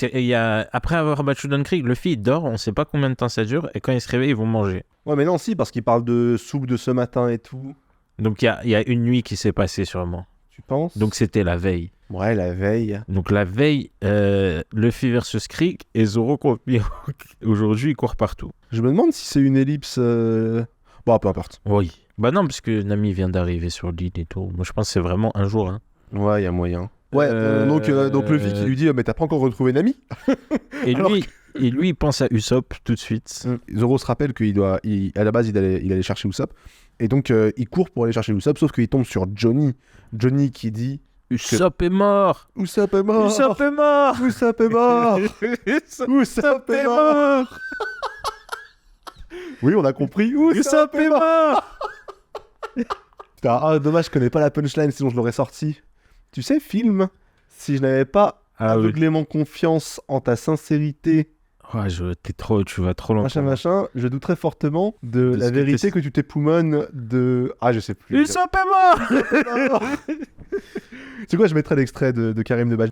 après avoir battu Dunkrig, Luffy il dort, on sait pas combien de temps ça dure, et quand il se réveille, ils vont manger. Ouais, mais non, si, parce qu'il parle de soupe de ce matin et tout. Donc il y a une nuit qui s'est passée sûrement. Tu penses? Donc c'était la veille. Ouais, la veille. Donc la veille, Luffy versus Krieg et Zoro contre Mihawk. Aujourd'hui, il court partout. Je me demande si c'est une ellipse... Bon, peu importe. Oui. Bah non, parce que Nami vient d'arriver sur l'île et tout. Moi, je pense que c'est vraiment un jour. Hein. Ouais, il y a moyen. Ouais, donc Luffy qui lui dit mais t'as pas encore retrouvé Nami? Et lui, il pense à Usopp tout de suite. Zoro se rappelle à la base, il allait chercher Usopp. Et donc, il court pour aller chercher Usopp, sauf qu'il tombe sur Johnny. Johnny qui dit... Usopp est mort! Usopp est mort! Usopp est mort! Usopp est mort! Usopp est mort! Oui, on a compris. Usopp est mort! Putain, dommage, je connais pas la punchline, sinon je l'aurais sorti. Tu sais, film, si je n'avais pas aveuglément confiance en ta sincérité... Ouais, tu vas trop loin. Machin, je douterais fortement de la vérité que tu t'époumones de... Ah, je sais plus. Usopp est mort! C'est quoi, je mettrais l'extrait de Karim Debache.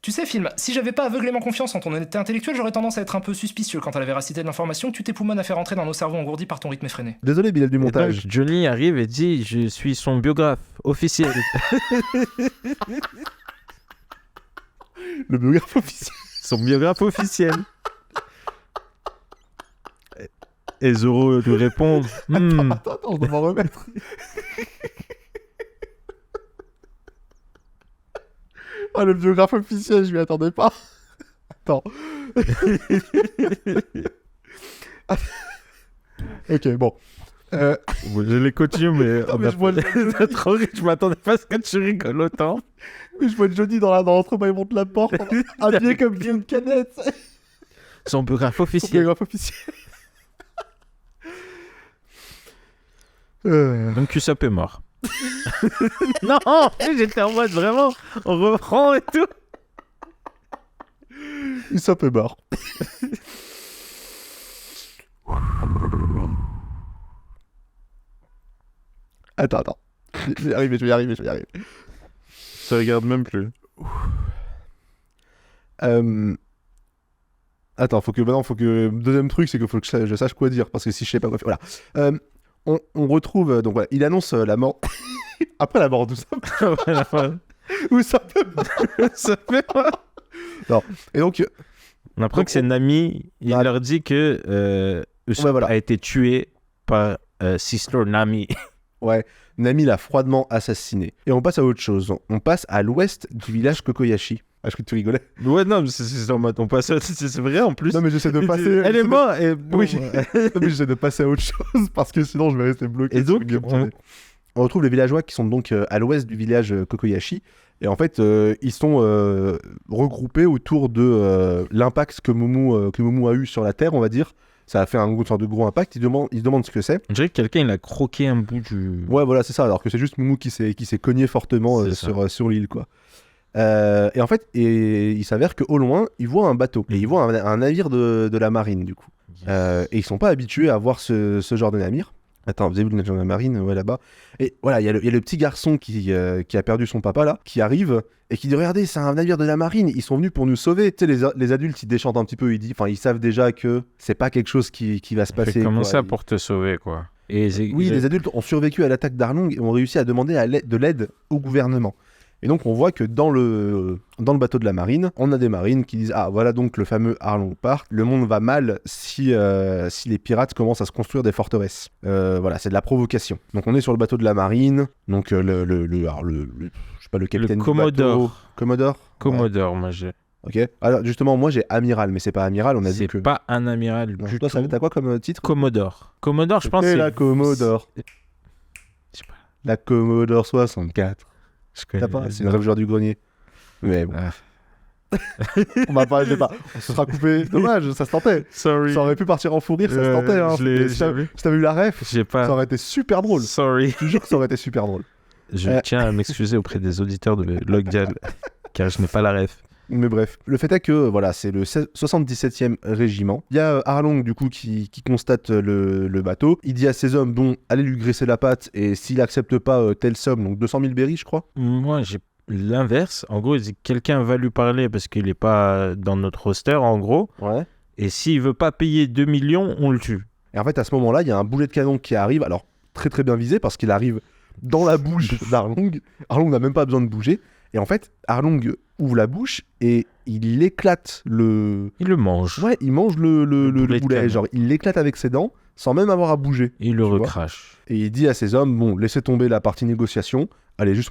Tu sais, film, si j'avais pas aveuglément confiance en ton honnêteté intellectuelle, j'aurais tendance à être un peu suspicieux quant à la véracité de l'information que tu t'époumones à faire entrer dans nos cerveaux engourdis par ton rythme effréné. Désolé, Bilal du montage. Donc, Johnny arrive et dit « Je suis son biographe officiel. » Le biographe officiel. Son biographe officiel. Et Zoro lui répond Attends, je dois m'en remettre. Oh, le biographe officiel, je m'y attendais pas. Attends. Ok, bon. Je l'ai continué, mais je m'attendais pas à ce que tu rigoles autant. Mais je vois Johnny dans l'entrebâillement, il monte la porte, habillé comme une canette. Son biographe officiel. Donc Usopp est mort. Non, j'étais en mode vraiment, on reprend et tout. Usopp est mort. Attends. Je vais y arriver. Ça regarde même plus. Attends, faut que... Deuxième truc, c'est qu'il faut que je sache quoi dire, parce que si je sais pas quoi faire... Voilà. On retrouve... Donc voilà, il annonce la mort... Après la mort d'Usopp. Usopp est mort. Non. Et donc... On apprend que c'est Nami, il leur dit que Usopp a été tué par Sister Nami. Ouais, Nami l'a froidement assassiné. Et on passe à autre chose. On passe à l'ouest du village Kokoyashi. Ah, je crois que tu rigolais. Ouais, non, mais c'est vrai en plus. Non, mais j'essaie de passer... Elle est morte et... Oui, mais j'essaie de passer à autre chose parce que sinon je vais rester bloqué. Et donc, on retrouve les villageois qui sont donc à l'ouest du village Kokoyashi. Et en fait, ils sont regroupés autour de l'impact que Momo a eu sur la Terre, on va dire. Ça a fait une sorte de gros impact. Ils se demandent ce que c'est. On dirait que quelqu'un il a croqué un bout du... Ouais, voilà, c'est ça. Alors que c'est juste Momo qui s'est cogné fortement sur l'île, quoi. Et en fait, il s'avère qu'au loin, ils voient un bateau. Et ils voient un navire de la marine, du coup. Yes. Et ils sont pas habitués à voir ce genre de navire. Attends, vous avez vu le navire de la marine, ouais, là-bas. Et voilà, il y a le petit garçon qui a perdu son papa, là, qui arrive et qui dit « Regardez, c'est un navire de la marine, ils sont venus pour nous sauver. » Tu sais, les adultes, ils déchantent un petit peu, ils savent déjà que c'est pas quelque chose qui va se passer. Comment ça pour te sauver, quoi. Oui, les adultes ont survécu à l'attaque d'Arlong et ont réussi à demander de l'aide au gouvernement. Et donc, on voit que dans le bateau de la marine, on a des marines qui disent « Ah, voilà donc le fameux Arlong Park. Le monde va mal si les pirates commencent à se construire des forteresses. » Voilà, c'est de la provocation. Donc, on est sur le bateau de la marine. Donc, je sais pas, le capitaine du bateau. Commodore. Commodore, moi j'ai... Ok. Alors, justement, moi, j'ai amiral, mais c'est pas amiral, on a dit que... C'est pas un amiral du toi, tout. T'as quoi comme titre? Commodore. Commodore, je pense c'est la Commodore. Je sais pas. La Commodore 64. Je connais pas, c'est le rêve joueur du grenier. Mais bon. On m'a pas, on se sera coupé. Dommage, ça se tentait. Sorry. Ça aurait pu partir en fou rire, ça se tentait. Hein. Si t'avais eu la ref, ça aurait été super drôle. Sorry. Je te jure que ça aurait été super drôle. Je tiens à m'excuser auprès des auditeurs de Lockdial, car je n'ai pas la ref. Mais bref, le fait est que voilà, c'est le 77e régiment. Il y a Arlong du coup qui constate le bateau. Il dit à ses hommes, bon, allez lui graisser la patte et s'il accepte pas telle somme, donc 200 000 berries je crois. Moi j'ai l'inverse. En gros, il dit que quelqu'un va lui parler parce qu'il n'est pas dans notre roster en gros. Ouais. Et s'il veut pas payer 2 millions, on le tue. Et en fait à ce moment-là, il y a un boulet de canon qui arrive. Alors très très bien visé parce qu'il arrive dans la bouche d'Arlong. Arlong n'a même pas besoin de bouger. Et en fait, Arlong ouvre la bouche et il éclate le... Il le mange. Ouais, il mange le boulet. Genre, il l'éclate avec ses dents sans même avoir à bouger. Et il le recrache. Et il dit à ses hommes, bon, laissez tomber la partie négociation. Allez juste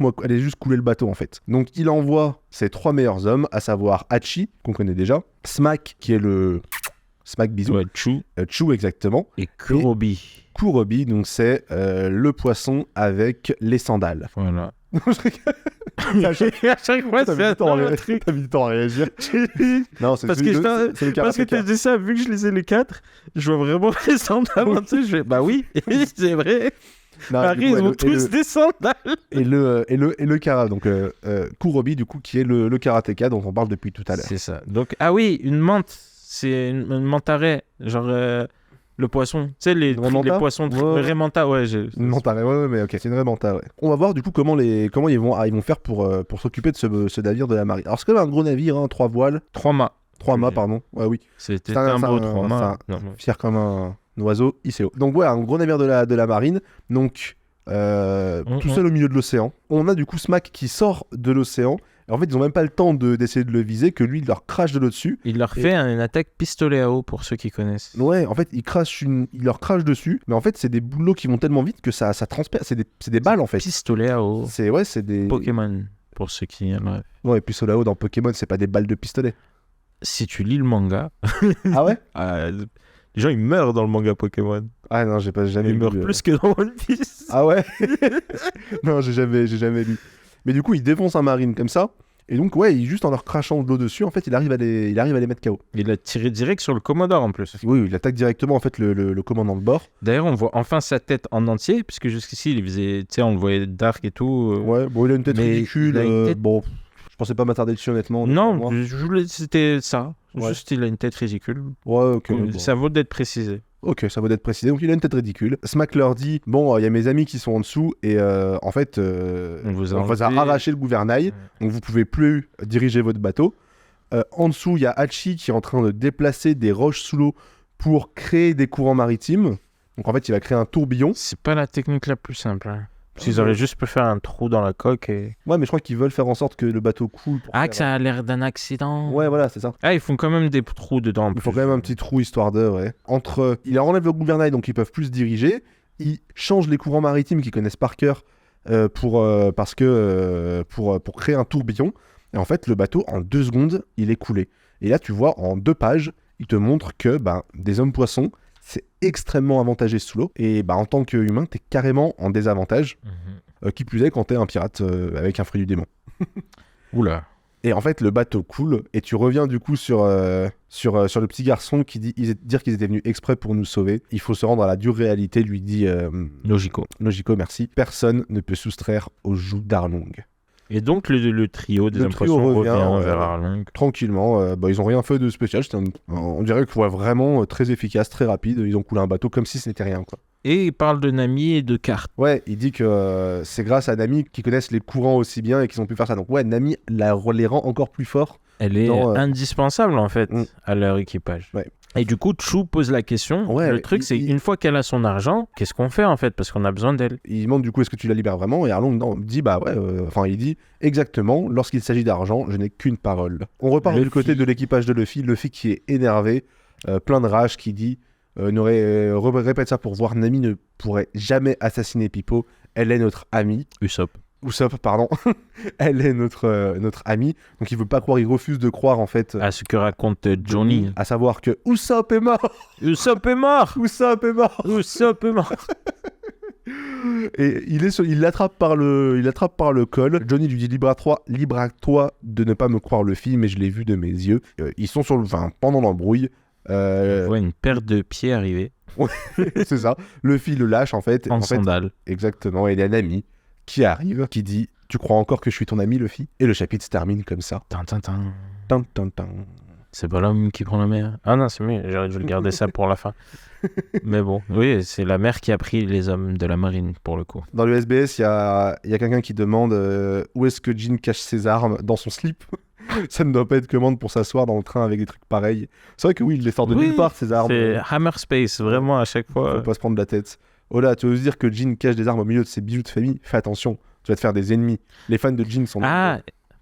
couler le bateau, en fait. Donc, il envoie ses 3 meilleurs hommes, à savoir Hachi, qu'on connaît déjà, Smack, qui est le... Smack bisou. Ouais, Chew. Chew, exactement. Et Kurobi. Kurobi, donc c'est le poisson avec les sandales. Voilà. à chaque fois, t'as mis du temps à réagir. Non, c'est parce que t'as dit ça, vu que je les ai les 4, je vois vraiment les sandales. Je fais, bah oui, c'est vrai. Paris, ils ont tous des sandales. Et le kara, donc Kurobi, du coup, qui est le karatéka dont on parle depuis tout à l'heure. C'est ça. Donc, ah oui, une menthe, c'est une mantaret, genre... Le poisson, tu sais, les poissons Raymanta, ouais. Une manta, ouais, mais ok, c'est une Raymanta, ouais. On va voir du coup comment ils vont faire pour s'occuper de ce navire de la marine. Alors c'est quand même un gros navire, hein, 3 voiles. 3 mâts. 3 mâts, pardon. Ouais, oui. C'était un beau 3 mâts. Fier comme un oiseau, ICO. Donc ouais, un gros navire de la marine. Donc, tout seul au milieu de l'océan. On a du coup Smack qui sort de l'océan. En fait, ils ont même pas le temps d'essayer de le viser, que lui, il leur crache de l'eau dessus. Il leur fait une attaque pistolet à eau, pour ceux qui connaissent. Ouais, en fait, il leur crache dessus, mais en fait, c'est des bouleaux qui vont tellement vite que ça transpire. C'est des balles, en fait. Pistolet à eau. C'est des... Pokémon, pour ceux qui aimeraient. Ouais, pistolet à eau dans Pokémon, c'est pas des balles de pistolet. Si tu lis le manga... Ah ouais les gens, ils meurent dans le manga Pokémon. Ah non, jamais lu. Ils meurent plus que dans One Piece. Ah ouais Non, j'ai jamais lu. Mais du coup, il défonce un marine comme ça. Et donc, ouais, juste en leur crachant de l'eau dessus, en fait, il arrive à les mettre KO. Il a tiré direct sur le Commodore en plus. Oui, il attaque directement en fait le commandant de bord. D'ailleurs, on voit enfin sa tête en entier, puisque jusqu'ici, il faisait, tu sais, on le voyait dark et tout. Ouais, bon, il a une tête ridicule. Bon, je pensais pas m'attarder dessus honnêtement. Non, c'était ça. Ouais. Juste, il a une tête ridicule. Ouais, ok. Ça vaut d'être précisé. Ok, ça vaut d'être précisé. Donc il a une tête ridicule. Smack leur dit, bon, il y a mes amis qui sont en dessous et en fait, on vous a arraché le gouvernail, donc vous pouvez plus diriger votre bateau. En dessous, il y a Hachi qui est en train de déplacer des roches sous l'eau pour créer des courants maritimes. Donc en fait, il va créer un tourbillon. C'est pas la technique la plus simple. Hein. Ils auraient juste pu faire un trou dans la coque et... Ouais, mais je crois qu'ils veulent faire en sorte que le bateau coule. Que ça a l'air d'un accident. Ouais, voilà, c'est ça. Ah, ils font quand même des trous dedans. Ils font quand même un petit trou histoire de, ouais. Il enlève le gouvernail, donc ils peuvent plus se diriger. Ils changent les courants maritimes qu'ils connaissent par cœur pour créer un tourbillon. Et en fait, le bateau, en 2 secondes, il est coulé. Et là, tu vois, en 2 pages, il te montre que des hommes poissons, c'est extrêmement avantagé sous l'eau. Et en tant qu'humain, t'es carrément en désavantage. Qui plus est quand t'es un pirate avec un fruit du démon. Oula. Et en fait, le bateau coule. Et tu reviens du coup sur le petit garçon qui dit dire qu'ils étaient venus exprès pour nous sauver. Il faut se rendre à la dure réalité, lui dit... Logico, merci. Personne ne peut soustraire aux joues d'Arlong. Et donc le trio des impressions revient vers Arlong. Tranquillement, ils ont rien fait de spécial. On dirait que vraiment très efficace, très rapide. Ils ont coulé un bateau comme si ce n'était rien, quoi. Et il parle de Nami et de cartes. Ouais, il dit que c'est grâce à Nami qu'ils connaissent les courants aussi bien et qu'ils ont pu faire ça. Donc ouais, Nami les rend encore plus forts. Elle est indispensable en fait à leur équipage. Ouais. Et du coup, Chew pose la question. Ouais, le truc, c'est une fois qu'elle a son argent, qu'est-ce qu'on fait en fait? Parce qu'on a besoin d'elle. Il demande du coup, est-ce que tu la libères vraiment? Et Arlong dit, il dit exactement, lorsqu'il s'agit d'argent, je n'ai qu'une parole. On repart du côté de l'équipage de Luffy qui est énervé, plein de rage, qui dit, répète ça pour voir, Nami ne pourrait jamais assassiner Pippo, elle est notre amie. Usopp, pardon. Elle est notre amie. Donc il veut pas croire, il refuse de croire en fait. À ce que raconte Johnny. À savoir que Usopp est mort. Usopp est mort. Usopp est mort. Usopp est mort. Et il l'attrape par le col. Johnny lui dit libre à toi de ne pas me croire, Luffy, mais je l'ai vu de mes yeux. Ils sont pendant l'embrouille. On voit une paire de pieds arriver. C'est ça. Luffy le lâche en fait. En sandales. Exactement. Et il y a un ami qui arrive, qui dit tu crois encore que je suis ton ami, Luffy? Et le chapitre se termine comme ça. C'est pas l'homme qui prend la mer. Ah non, c'est mieux, j'aurais dû le garder ça pour la fin. Mais bon, oui, c'est la mer qui a pris les hommes de la marine, pour le coup. Dans le SBS, il y a quelqu'un qui demande où est-ce que Jin cache ses armes dans son slip. Ça ne doit pas être commande pour s'asseoir dans le train avec des trucs pareils. C'est vrai que oui, il les sort de nulle part, ses armes. C'est Hammer Space, vraiment, à chaque fois. Faut pas se prendre la tête. Oh là, tu veux dire que Jin cache des armes au milieu de ses bijoux de famille? Fais attention, tu vas te faire des ennemis. Les fans de Jin sont...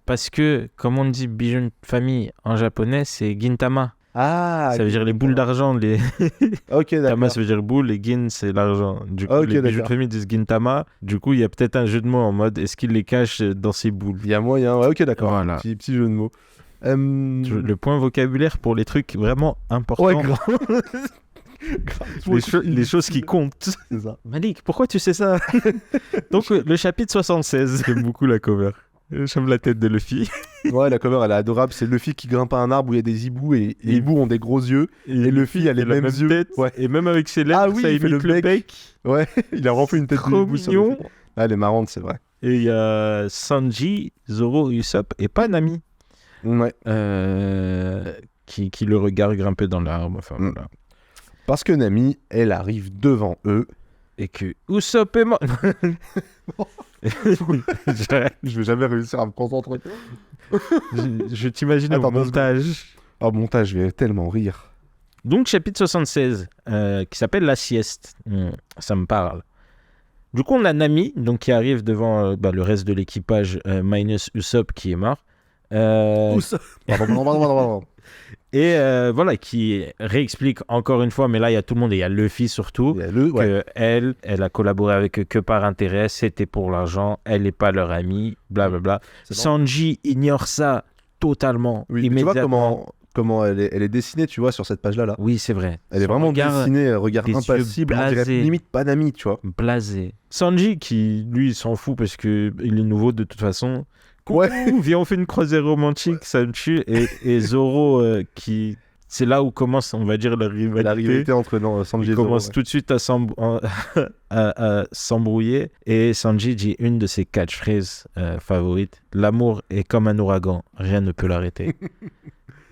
Parce que, comme on dit bijoux de famille en japonais, c'est Gintama. Ah, ça veut dire les boules d'argent. Ok, d'accord. Tama, ça veut dire boule et Gin, c'est l'argent. Du coup, les bijoux de famille disent Gintama. Du coup, il y a peut-être un jeu de mots en mode est-ce qu'il les cache dans ses boules? Il y a moyen, ouais, ok, d'accord. Voilà. Petit jeu de mots. Le point vocabulaire pour les trucs vraiment importants. Ouais, les choses qui comptent. C'est ça. Malik, pourquoi tu sais ça? Donc, le chapitre 76. J'aime beaucoup la cover. J'aime la tête de Luffy. Ouais, la cover, elle est adorable. C'est Luffy qui grimpe à un arbre où il y a des hiboux et les hiboux ont des gros yeux. Et Luffy a les mêmes yeux. Tête, ouais. Et même avec ses lèvres, ça imite le bec. Ouais, il a rempli une tête de hibou. Mignon. Ah, elle est marrante, c'est vrai. Et il y a Sanji, Zoro, Usopp et pas Nami. Ouais. Qui le regarde grimper dans l'arbre. Enfin, voilà. Parce que Nami, elle arrive devant eux. Et que Usopp est mort. Je vais jamais réussir à me concentrer. je t'imagine au montage. Au montage, je vais tellement rire. Donc, chapitre 76, qui s'appelle La sieste. Ça me parle. Du coup, on a Nami, donc, qui arrive devant le reste de l'équipage, minus Usopp, qui est mort. Usopp. Pardon. Et voilà, qui réexplique encore une fois, mais là il y a tout le monde et il y a Luffy surtout, qu'elle a collaboré avec eux que par intérêt, c'était pour l'argent, elle n'est pas leur amie, blablabla. Sanji ignore ça totalement, immédiatement. Tu vois comment elle est dessinée, tu vois, sur cette page-là. Là. Oui, c'est vrai. Elle est vraiment dessinée, regard impassible, on dirait limite pas Nami, tu vois. Blasé. Sanji, qui lui s'en fout parce qu'il est nouveau de toute façon. Viens, on fait une croisière romantique, ça me tue. Et Zoro, c'est là où commence, on va dire, la rivalité entre Sanji et Zoro. Il commence tout de suite à s'embrouiller. Et Sanji dit une de ses catchphrases favorites. L'amour est comme un ouragan, rien ne peut l'arrêter.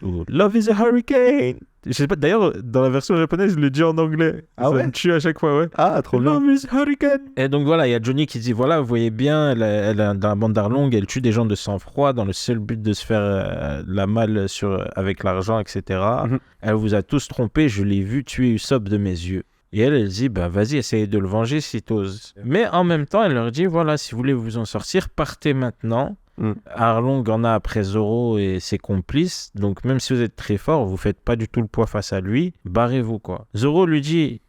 Love is a hurricane. Je sais pas, d'ailleurs, dans la version japonaise, je le dis en anglais. Ça me tue à chaque fois, ouais. Ah, trop bien. Love is a hurricane. Et donc voilà, il y a Johnny qui dit voilà, vous voyez bien, elle dans la bande d'Arlong, elle tue des gens de sang-froid dans le seul but de se faire la malle avec l'argent, etc. Mm-hmm. Elle vous a tous trompés, je l'ai vu tuer Usopp de mes yeux. Et elle dit, vas-y, essayez de le venger si t'oses. Mais en même temps, elle leur dit, voilà, si vous voulez vous en sortir, partez maintenant. Arlong en a après Zoro et ses complices, donc même si vous êtes très fort, vous faites pas du tout le poids face à lui, barrez-vous quoi. Zoro lui dit,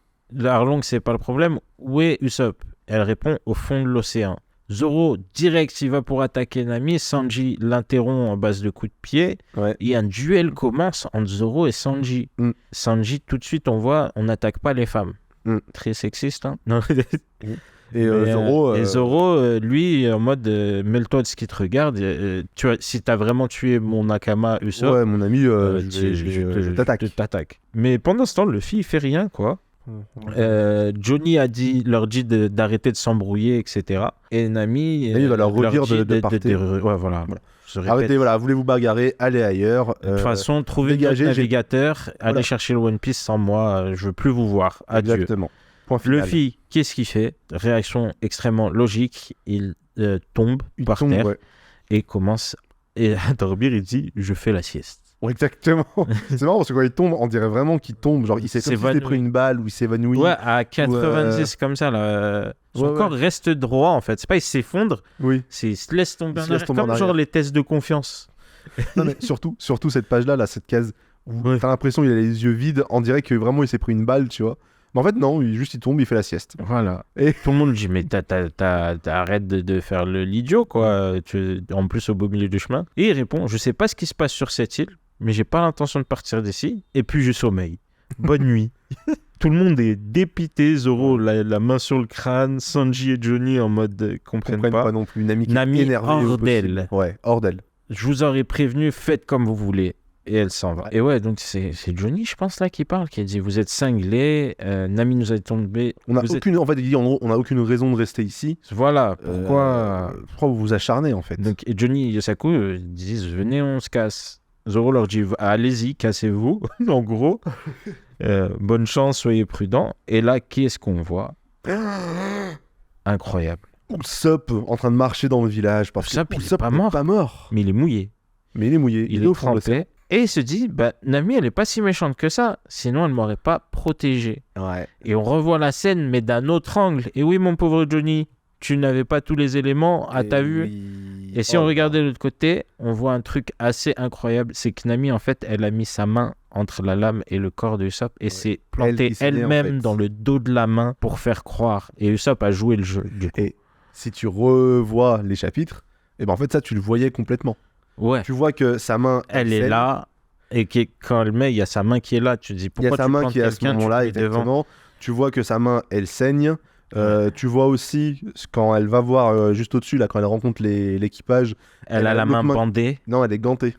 Arlong c'est pas le problème, où est Usopp? Elle répond, au fond de l'océan. Zoro direct il va pour attaquer Nami, Sanji l'interrompt en base de coups de pied, et un duel commence entre Zoro et Sanji. Sanji tout de suite on n'attaque pas les femmes. Très sexiste, hein. Non. Et Zoro, lui, en mode mêle-toi de ce qui te regarde. Si t'as vraiment tué mon Nakama Usopp, ouais, mon ami, je t'attaque. Mais pendant ce temps, Luffy, il fait rien, quoi. Johnny leur dit d'arrêter de s'embrouiller, etc. Et Nami, il va leur redire de partir. Voilà. Arrêtez, voulez-vous bagarrer, allez ailleurs. De toute façon, trouvez un navigateur, allez chercher le One Piece sans moi, je veux plus vous voir. Adieu. Exactement. Luffy, qu'est-ce qu'il fait? Réaction extrêmement logique, il tombe par terre et commence à dormir, il dit « je fais la sieste ». Exactement. C'est marrant parce que quand il tombe, on dirait vraiment qu'il tombe, genre il s'est pris une balle ou il s'évanouit. Ouais, à 90 comme ça, là. Son corps reste droit en fait, c'est pas il s'effondre, il se laisse tomber en arrière, comme genre les tests de confiance. Non mais surtout cette page-là, cette case où t'as l'impression qu'il a les yeux vides, on dirait que vraiment il s'est pris une balle, tu vois. Mais en fait, non, il tombe, il fait la sieste. Voilà. Et tout le monde lui dit, mais arrête de faire l'idiot, quoi. En plus, au beau milieu du chemin. Et il répond, je sais pas ce qui se passe sur cette île, mais j'ai pas l'intention de partir d'ici. Et puis, je sommeille. Bonne nuit. Tout le monde est dépité. Zoro, la main sur le crâne. Sanji et Johnny en mode comprennent pas non plus. Nami qui est énervée. Hors d'elle. Ouais, hors d'elle. Je vous aurais prévenu, faites comme vous voulez. Et elle s'en va. Et ouais, donc c'est Johnny, je pense, là, qui parle, qui a dit, vous êtes cinglés, Nami nous a tombé. En fait, il dit, en gros, on n'a aucune raison de rester ici. Voilà, pourquoi vous vous acharnez, en fait. Donc, et Johnny et Yosaku disent, venez, on se casse. Zoro leur dit, allez-y, cassez-vous, en gros. Bonne chance, soyez prudents. Et là, qui est-ce qu'on voit? Incroyable. Usopp en train de marcher dans le village. Parce Usopp, que il est pas mort. Mais il est mouillé. Il est trempé. Et il se dit, Nami, elle est pas si méchante que ça, sinon elle m'aurait pas protégé. Ouais. Et on revoit la scène, mais d'un autre angle. Et oui, mon pauvre Johnny, tu n'avais pas tous les éléments à ta vue. Oui. Et si on regardait de l'autre côté, on voit un truc assez incroyable. C'est que Nami, en fait, elle a mis sa main entre la lame et le corps de Usopp et s'est plantée elle-même dans le dos de la main pour faire croire. Et Usopp a joué le jeu. Et si tu revois les chapitres, et en fait, ça, tu le voyais complètement. Ouais. Tu vois que sa main, elle est là, et quand elle met, il y a sa main qui est là. Tu te dis pourquoi il y a sa main qui est à ce moment-là, exactement. Tu vois que sa main, elle saigne. Tu vois aussi quand elle va voir juste au-dessus, là, quand elle rencontre l'équipage. Elle a la main bandée. Non, elle est gantée.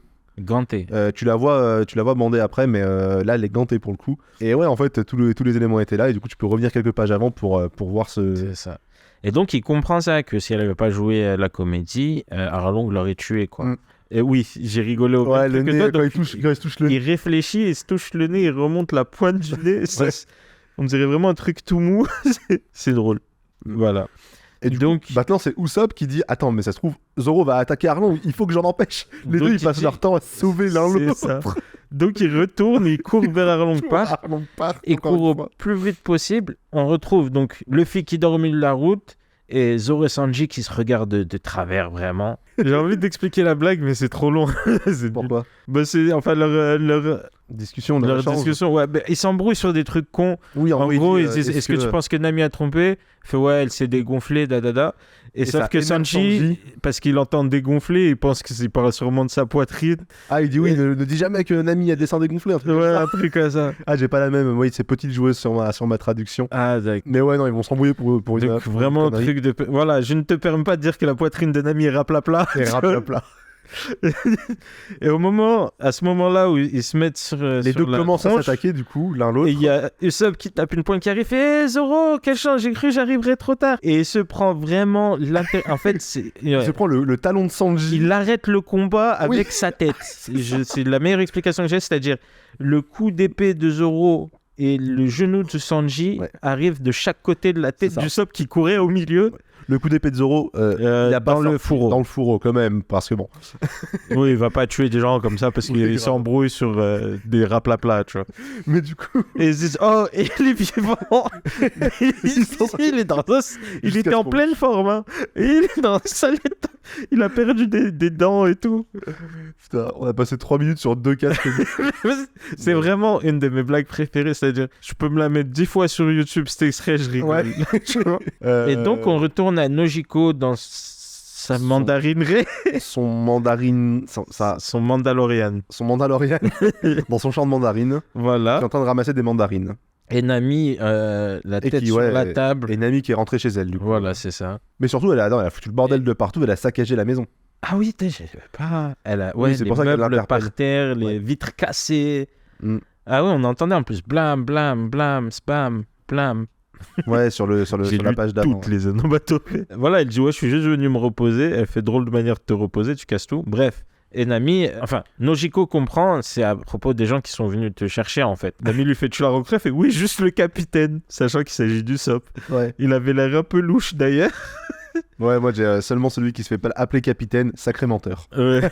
Tu la vois bandée après, mais là, elle est gantée pour le coup. Et ouais, en fait, tous les éléments étaient là, et du coup, tu peux revenir quelques pages avant pour voir ce. C'est ça. Et donc, il comprend ça, que si elle n'avait pas joué la comédie, Arlong l'aurait tué, quoi. Et oui, j'ai rigolé au ouais, le nez, quand il se touche le nez. Il réfléchit, il se touche le nez, il remonte la pointe du nez. On dirait vraiment un truc tout mou. C'est drôle. Voilà. Et donc, maintenant, c'est Usopp qui dit, attends, mais ça se trouve, Zoro va attaquer Arlong, il faut que j'en empêche. Les deux, ils passent leur temps à sauver l'un l'autre. Donc, il retourne, il court vers Arlong Park. Il court au plus vite possible. On retrouve donc Luffy qui dort au milieu de la route. Et Zoro et Sanji qui se regardent de travers, vraiment. J'ai envie d'expliquer la blague, mais c'est trop long. Pourquoi ? C'est enfin leur discussion. Ouais, ils s'embrouillent sur des trucs cons. Oui, en gros, ils disent, est-ce que tu penses que Nami a trompé ? Il fait ouais, elle s'est dégonflée, Et sauf que Sanji, parce qu'il entend dégonfler, il pense que c'est par sûrement de sa poitrine. Ah, il dit oui, ne dis jamais que Nami a descendu dégonflé. Un truc comme ça. Ah, j'ai pas la même. Oui, c'est petite joueuse sur ma traduction. Ah, d'accord. Mais ouais, non, ils vont s'embrouiller pour une. Donc, vraiment, un truc de. Voilà, je ne te permets pas de dire que la poitrine de Nami est raplapla. Et à ce moment-là où ils se mettent sur les deux commencent à s'attaquer du coup l'un l'autre. Et il y a Usopp qui tape une pointe qui arrive et Zoro, quelle chance, j'ai cru que j'arriverais trop tard. Et il se prend vraiment en fait il se prend le talon de Sanji. Il arrête le combat avec sa tête. C'est la meilleure explication que j'ai, c'est-à-dire le coup d'épée de Zoro et le genou de Sanji arrivent de chaque côté de la tête d'Usopp qui courait au milieu. Le coup d'épée de Zoro, il a dans le fourreau. Dans le fourreau, quand même, parce que bon. Oui, il va pas tuer des gens comme ça parce qu'il s'embrouille sur des raplapla, tu vois. Mais du coup. Et ils disent, oh, il est vivant. Il était en pleine forme, hein. Et il est dans sa lettre. Il a perdu des dents et tout. Putain, on a passé 3 minutes sur 2 casques. C'est vraiment une de mes blagues préférées, c'est-à-dire, je peux me la mettre 10 fois sur YouTube, cet extrait, je rigole. Ouais. Et donc, on retourne à Nojiko dans sa mandarinerie. Son mandalorian. Dans son champ de mandarine. Voilà. Qui est en train de ramasser des mandarines. Et Nami, la tête sur la table. Et Nami qui est rentrée chez elle, du coup. Voilà, c'est ça. Mais surtout, elle a foutu le bordel de partout, elle a saccagé la maison. Ah oui, j'avais pas... c'est pour ça meubles par terre, les vitres cassées. Ah oui, on entendait en plus blam, blam, blam, spam, blam. Ouais, sur la page d'avant. Toutes les onomatopées. Voilà, elle dit ouais, je suis juste venu me reposer. Elle fait drôle de manière de te reposer, tu casses tout. Bref. Et Nami, Nojiko comprend, c'est à propos des gens qui sont venus te chercher en fait. Nami lui fait, tu l'as rencontré ? Elle fait oui, juste le capitaine, sachant qu'il s'agit d'Usopp. Ouais. Il avait l'air un peu louche d'ailleurs. Ouais, moi j'ai seulement celui qui se fait appeler capitaine, sacré menteur. Ouais.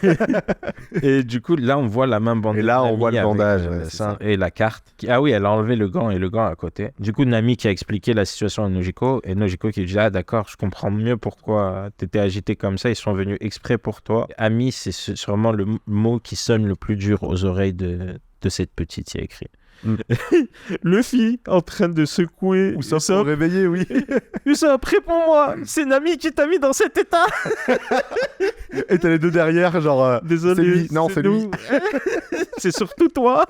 Et du coup, là on voit la main bandée. Et là on voit le bandage. Ça. Et la carte. Ah oui, elle a enlevé le gant et le gant à côté. Du coup, Nami qui a expliqué la situation à Nojiko. Et Nojiko qui dit ah d'accord, je comprends mieux pourquoi t'étais agité comme ça. Ils sont venus exprès pour toi. Ami, c'est sûrement le mot qui sonne le plus dur aux oreilles de cette petite, il y a écrit. Luffy en train de secouer Usopp réveillé, oui. Usopp, réponds-moi, c'est Nami qui t'a mis dans cet état. Et t'as les deux derrière, genre désolé, c'est lui. Non, c'est lui. C'est surtout toi.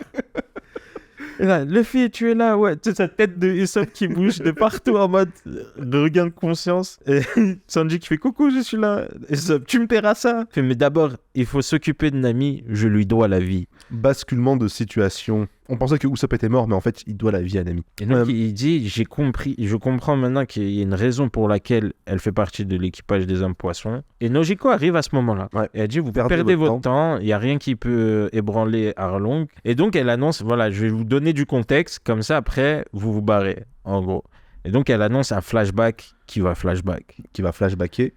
Là, Luffy, tu es là, ouais. Tu sais, sa tête de Usopp qui bouge de partout en mode de regain de conscience. Et Sanji qui fait coucou, je suis là. Usopp, tu me paieras ça. Il fait, mais d'abord, il faut s'occuper de Nami, je lui dois la vie. Basculement de situation. On pensait que Usopp était mort, mais en fait, il doit la vie à Nami. Et donc, il dit, j'ai compris, je comprends maintenant qu'il y a une raison pour laquelle elle fait partie de l'équipage des hommes poissons. Et Nojiko arrive à ce moment-là. Ouais. Et elle dit, vous perdez votre temps, il n'y a rien qui peut ébranler Arlong. Et donc, elle annonce, voilà, je vais vous donner du contexte, comme ça, après, vous vous barrez, en gros. Et donc, elle annonce un flashback qui va flashbacker.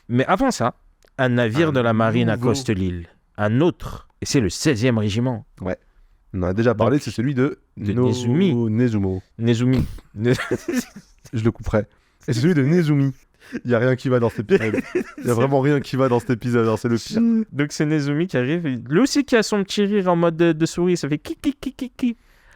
Mais avant ça, un navire de la marine accoste l'île. Un autre. Et c'est le 16e régiment. Ouais. On en a déjà parlé, c'est celui de Nezumi. Je le couperai. Et c'est celui de Nezumi. Il n'y a rien qui va dans cet épisode. Il n'y a vraiment rien qui va dans cet épisode, alors c'est le pire. Donc c'est Nezumi qui arrive. Lui aussi qui a son petit rire en mode de souris, ça fait ki.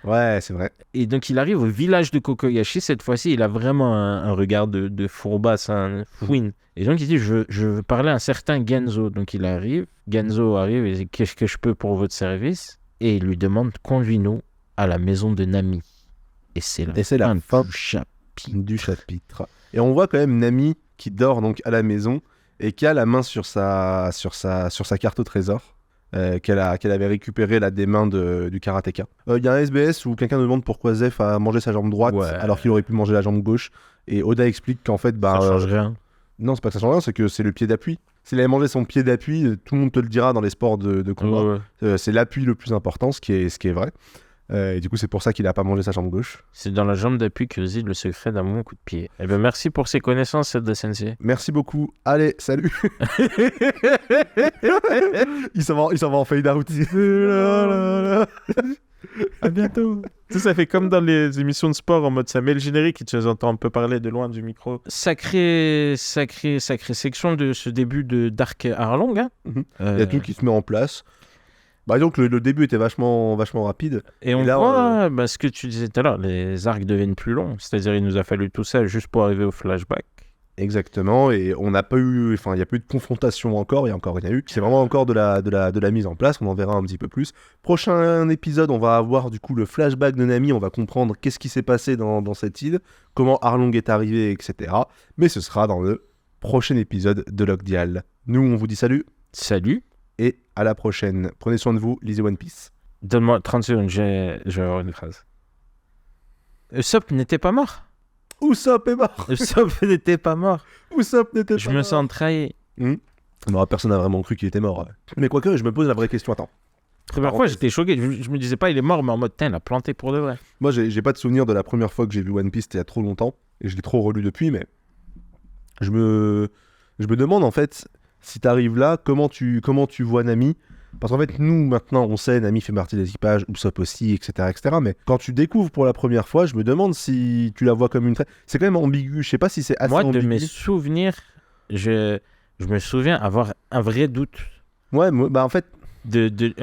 Ouais, c'est vrai. Et donc il arrive au village de Kokoyashi. Cette fois-ci, il a vraiment un regard de fourbasse, un fouine. Et donc il dit, je veux parler à un certain Genzo. Donc il arrive. Genzo arrive et dit, qu'est-ce que je peux pour votre service? Et il lui demande, conduis-nous à la maison de Nami. Et c'est la fin du chapitre. Et on voit quand même Nami qui dort donc à la maison et qui a la main sur sa carte au trésor qu'elle avait récupérée là, des mains du karatéka. Il y a un SBS où quelqu'un demande pourquoi Zeph a mangé sa jambe droite alors qu'il aurait pu manger la jambe gauche. Et Oda explique qu'en fait... ça change rien. Non, c'est pas que ça change rien, c'est que c'est le pied d'appui. S'il avait mangé son pied d'appui, tout le monde te le dira dans les sports de combat. Ouais. C'est l'appui le plus important, ce qui est vrai. Et du coup, c'est pour ça qu'il n'a pas mangé sa jambe gauche. C'est dans la jambe d'appui que réside le secret d'un bon coup de pied. Eh bien, merci pour ces connaissances, Oda Sensei. Merci beaucoup. Allez, salut. Il s'en va en fade out. À bientôt. Ça fait comme dans les émissions de sport en mode ça met le générique et tu les entends un peu parler de loin du micro. Sacrée section de ce début de Dark Arlong. Hein. Il y a tout qui se met en place. Bah, donc le début était vachement rapide. Et on voit ce que tu disais tout à l'heure, les arcs deviennent plus longs. C'est-à-dire il nous a fallu tout ça juste pour arriver au flashback. Exactement, et on n'a pas eu, il n'y a pas eu de confrontation encore, il y a eu. C'est vraiment encore de la mise en place, on en verra un petit peu plus. Prochain épisode, on va avoir du coup le flashback de Nami, on va comprendre qu'est-ce qui s'est passé dans cette île, comment Arlong est arrivé, etc. Mais ce sera dans le prochain épisode de Log Dial. Nous, on vous dit salut. Salut. Et à la prochaine. Prenez soin de vous, lisez One Piece. Donne-moi 30 secondes, je vais avoir une phrase. Usopp n'était pas mort. Usopp est mort. Usopp n'était pas mort. Usopp n'était pas mort. Je me sens trahi. Non, personne n'a vraiment cru qu'il était mort. Mais quoique, je me pose la vraie question. Attends. Première fois, j'étais choqué. Je me disais pas il est mort, mais en mode, il a planté pour de vrai. Moi, j'ai pas de souvenir de la première fois que j'ai vu One Piece, c'était il y a trop longtemps. Et je l'ai trop relu depuis, mais je me demande en fait, si t'arrives là, comment tu vois Nami. Parce qu'en fait, nous, maintenant, on sait, Nami fait partie de l'équipage, Usopp aussi, etc., etc. Mais quand tu découvres pour la première fois, je me demande si tu la vois comme une traite. C'est quand même ambigu. Je sais pas si c'est assez ambigu. Moi, de mes souvenirs, je me souviens avoir un vrai doute. Ouais, bah en fait...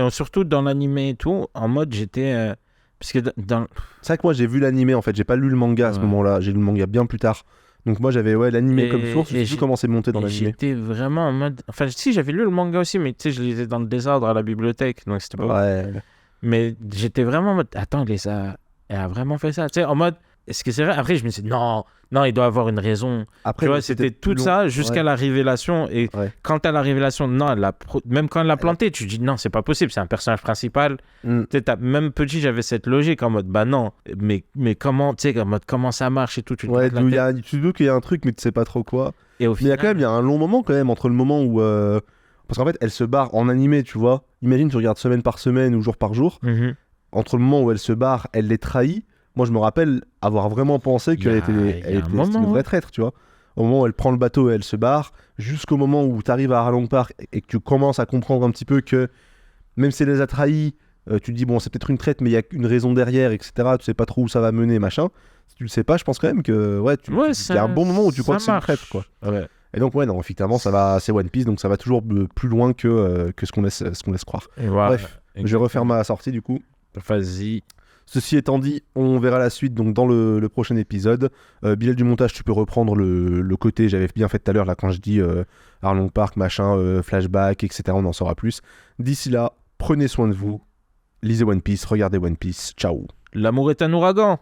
surtout dans l'animé et tout, en mode, j'étais... parce que dans... C'est vrai que moi, j'ai vu l'animé, en fait. J'ai pas lu le manga à ce moment-là. J'ai lu le manga bien plus tard. Donc moi j'avais l'animé comme source, je sais plus comment c'est monté dans l'animé. J'étais vraiment en mode... Enfin si, j'avais lu le manga aussi, mais tu sais, je lisais dans le désordre à la bibliothèque, donc c'était pas... Ouais. Mais j'étais vraiment en mode, attends, elle a vraiment fait ça, tu sais, en mode, est-ce que c'est vrai? Après je me suis dit, non, il doit avoir une raison. Après, tu vois, c'était tout ça jusqu'à la révélation, et quand t'as la révélation, non, même quand elle l'a planté, tu te dis, non, c'est pas possible, c'est un personnage principal. Tu sais, même petit, j'avais cette logique en mode, bah non, mais comment, tu sais, en mode, comment ça marche et tout. Tu doutes qu'il y a un truc, mais tu sais pas trop quoi. Et au final, il y a un long moment quand même entre le moment où... Parce qu'en fait, elle se barre en animé, tu vois. Imagine, tu regardes semaine par semaine ou jour par jour. Entre le moment où elle se barre, elle les trahit. Moi, je me rappelle avoir vraiment pensé qu'elle était une vraie traître, tu vois. Au moment où elle prend le bateau et elle se barre, jusqu'au moment où tu arrives à Arlong Park et que tu commences à comprendre un petit peu que même si elle les a trahis, tu te dis, bon, c'est peut-être une traite, mais il y a une raison derrière, etc. Tu sais pas trop où ça va mener, machin. Si tu le sais pas, je pense quand même que, il y a un bon moment où tu crois que c'est une traite, quoi. Ouais. Et donc, non, effectivement, c'est One Piece, donc ça va toujours plus loin que ce qu'on laisse croire. Bref, je vais refaire ma sortie, du coup. Vas-y. Ceci étant dit, on verra la suite donc dans le prochain épisode. Bilal du montage, tu peux reprendre le côté, j'avais bien fait tout à l'heure là quand je dis Arlong Park, machin, flashback, etc. On en saura plus. D'ici là, prenez soin de vous, lisez One Piece, regardez One Piece, ciao. L'amour est un ouragan.